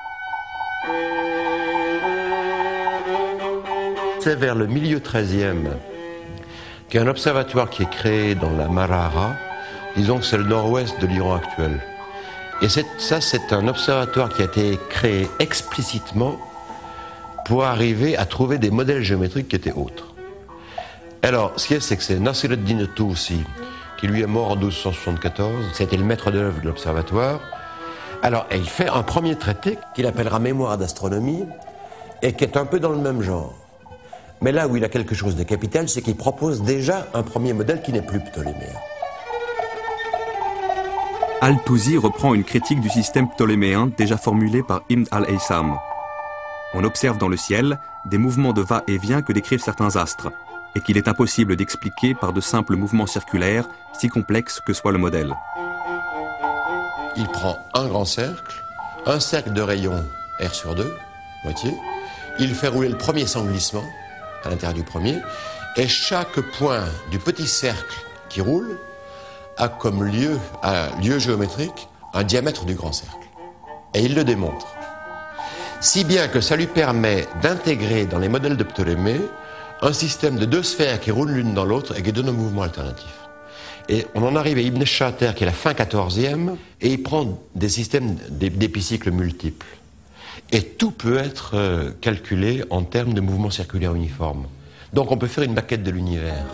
C'est vers le milieu XIIIe qu'il y a un observatoire qui est créé dans la Marara, disons que c'est le nord-ouest de l'Iran actuel. Et c'est un observatoire qui a été créé explicitement pour arriver à trouver des modèles géométriques qui étaient autres. Alors, ce qu'il y a, c'est que c'est Nasir ad-Din Tousi, qui lui est mort en 1274, c'était le maître d'œuvre de l'observatoire. Alors, il fait un premier traité qu'il appellera Mémoire d'astronomie, et qui est un peu dans le même genre. Mais là où il a quelque chose de capital, c'est qu'il propose déjà un premier modèle qui n'est plus ptoléméen. Al-Touzi reprend une critique du système ptoléméen déjà formulée par Ibn al-Haytham. On observe dans le ciel des mouvements de va-et-vient que décrivent certains astres, et qu'il est impossible d'expliquer par de simples mouvements circulaires, si complexes que soit le modèle. Il prend un grand cercle, un cercle de rayon R sur 2, moitié, il fait rouler le premier sans glissement, à l'intérieur du premier, et chaque point du petit cercle qui roule a comme lieu géométrique un diamètre du grand cercle. Et il le démontre. Si bien que ça lui permet d'intégrer dans les modèles de Ptolémée un système de 2 sphères qui roulent l'une dans l'autre et qui donnent un mouvement alternatif. Et on en arrive à Ibn Shater, qui est la fin 14e, et il prend des systèmes d'épicycles multiples. Et tout peut être calculé en termes de mouvements circulaires uniformes. Donc on peut faire une maquette de l'univers.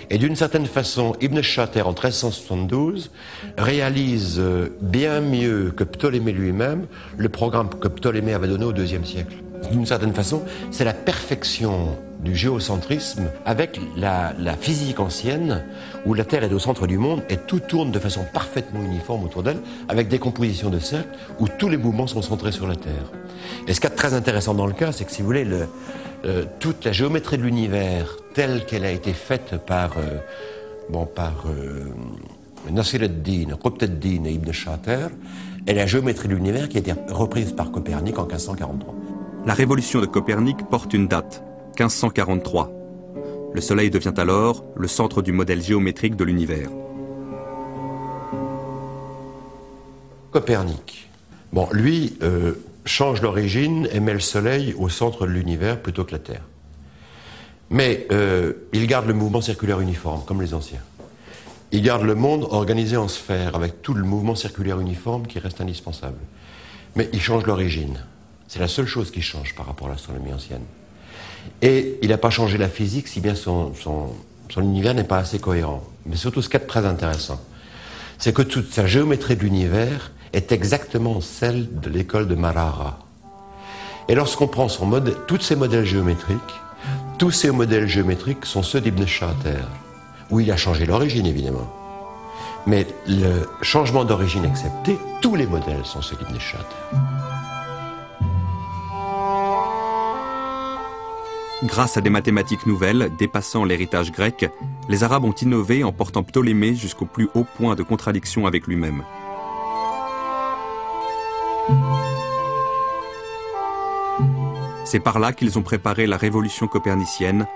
Et d'une certaine façon, Ibn Shater, en 1372, réalise bien mieux que Ptolémée lui-même le programme que Ptolémée avait donné au IIe siècle. D'une certaine façon, c'est la perfection du géocentrisme avec la physique ancienne, où la Terre est au centre du monde et tout tourne de façon parfaitement uniforme autour d'elle, avec des compositions de cercles où tous les mouvements sont centrés sur la Terre. Et ce qui est très intéressant dans le cas, c'est que si vous voulez, toute la géométrie de l'univers telle qu'elle a été faite par Nasir ad-Din, Qutb ad-Din et Ibn Shater, est la géométrie de l'univers qui a été reprise par Copernic en 1543. La révolution de Copernic porte une date, 1543. Le Soleil devient alors le centre du modèle géométrique de l'univers. Copernic, bon, lui change l'origine et met le Soleil au centre de l'univers plutôt que la Terre. Mais il garde le mouvement circulaire uniforme, comme les anciens. Il garde le monde organisé en sphères, avec tout le mouvement circulaire uniforme qui reste indispensable. Mais il change l'origine. C'est la seule chose qui change par rapport à l'astronomie ancienne. Et il n'a pas changé la physique, si bien son univers n'est pas assez cohérent. Mais surtout, ce qui est très intéressant, c'est que toute sa géométrie de l'univers est exactement celle de l'école de Maragha. Et lorsqu'on prend tous ces modèles géométriques, tous ces modèles géométriques sont ceux d'Ibn Shater, où il a changé l'origine, évidemment. Mais le changement d'origine accepté, tous les modèles sont ceux d'Ibn Shater. Grâce à des mathématiques nouvelles dépassant l'héritage grec, les Arabes ont innové en portant Ptolémée jusqu'au plus haut point de contradiction avec lui-même. C'est par là qu'ils ont préparé la révolution copernicienne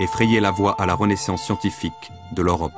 et frayé la voie à la renaissance scientifique de l'Europe.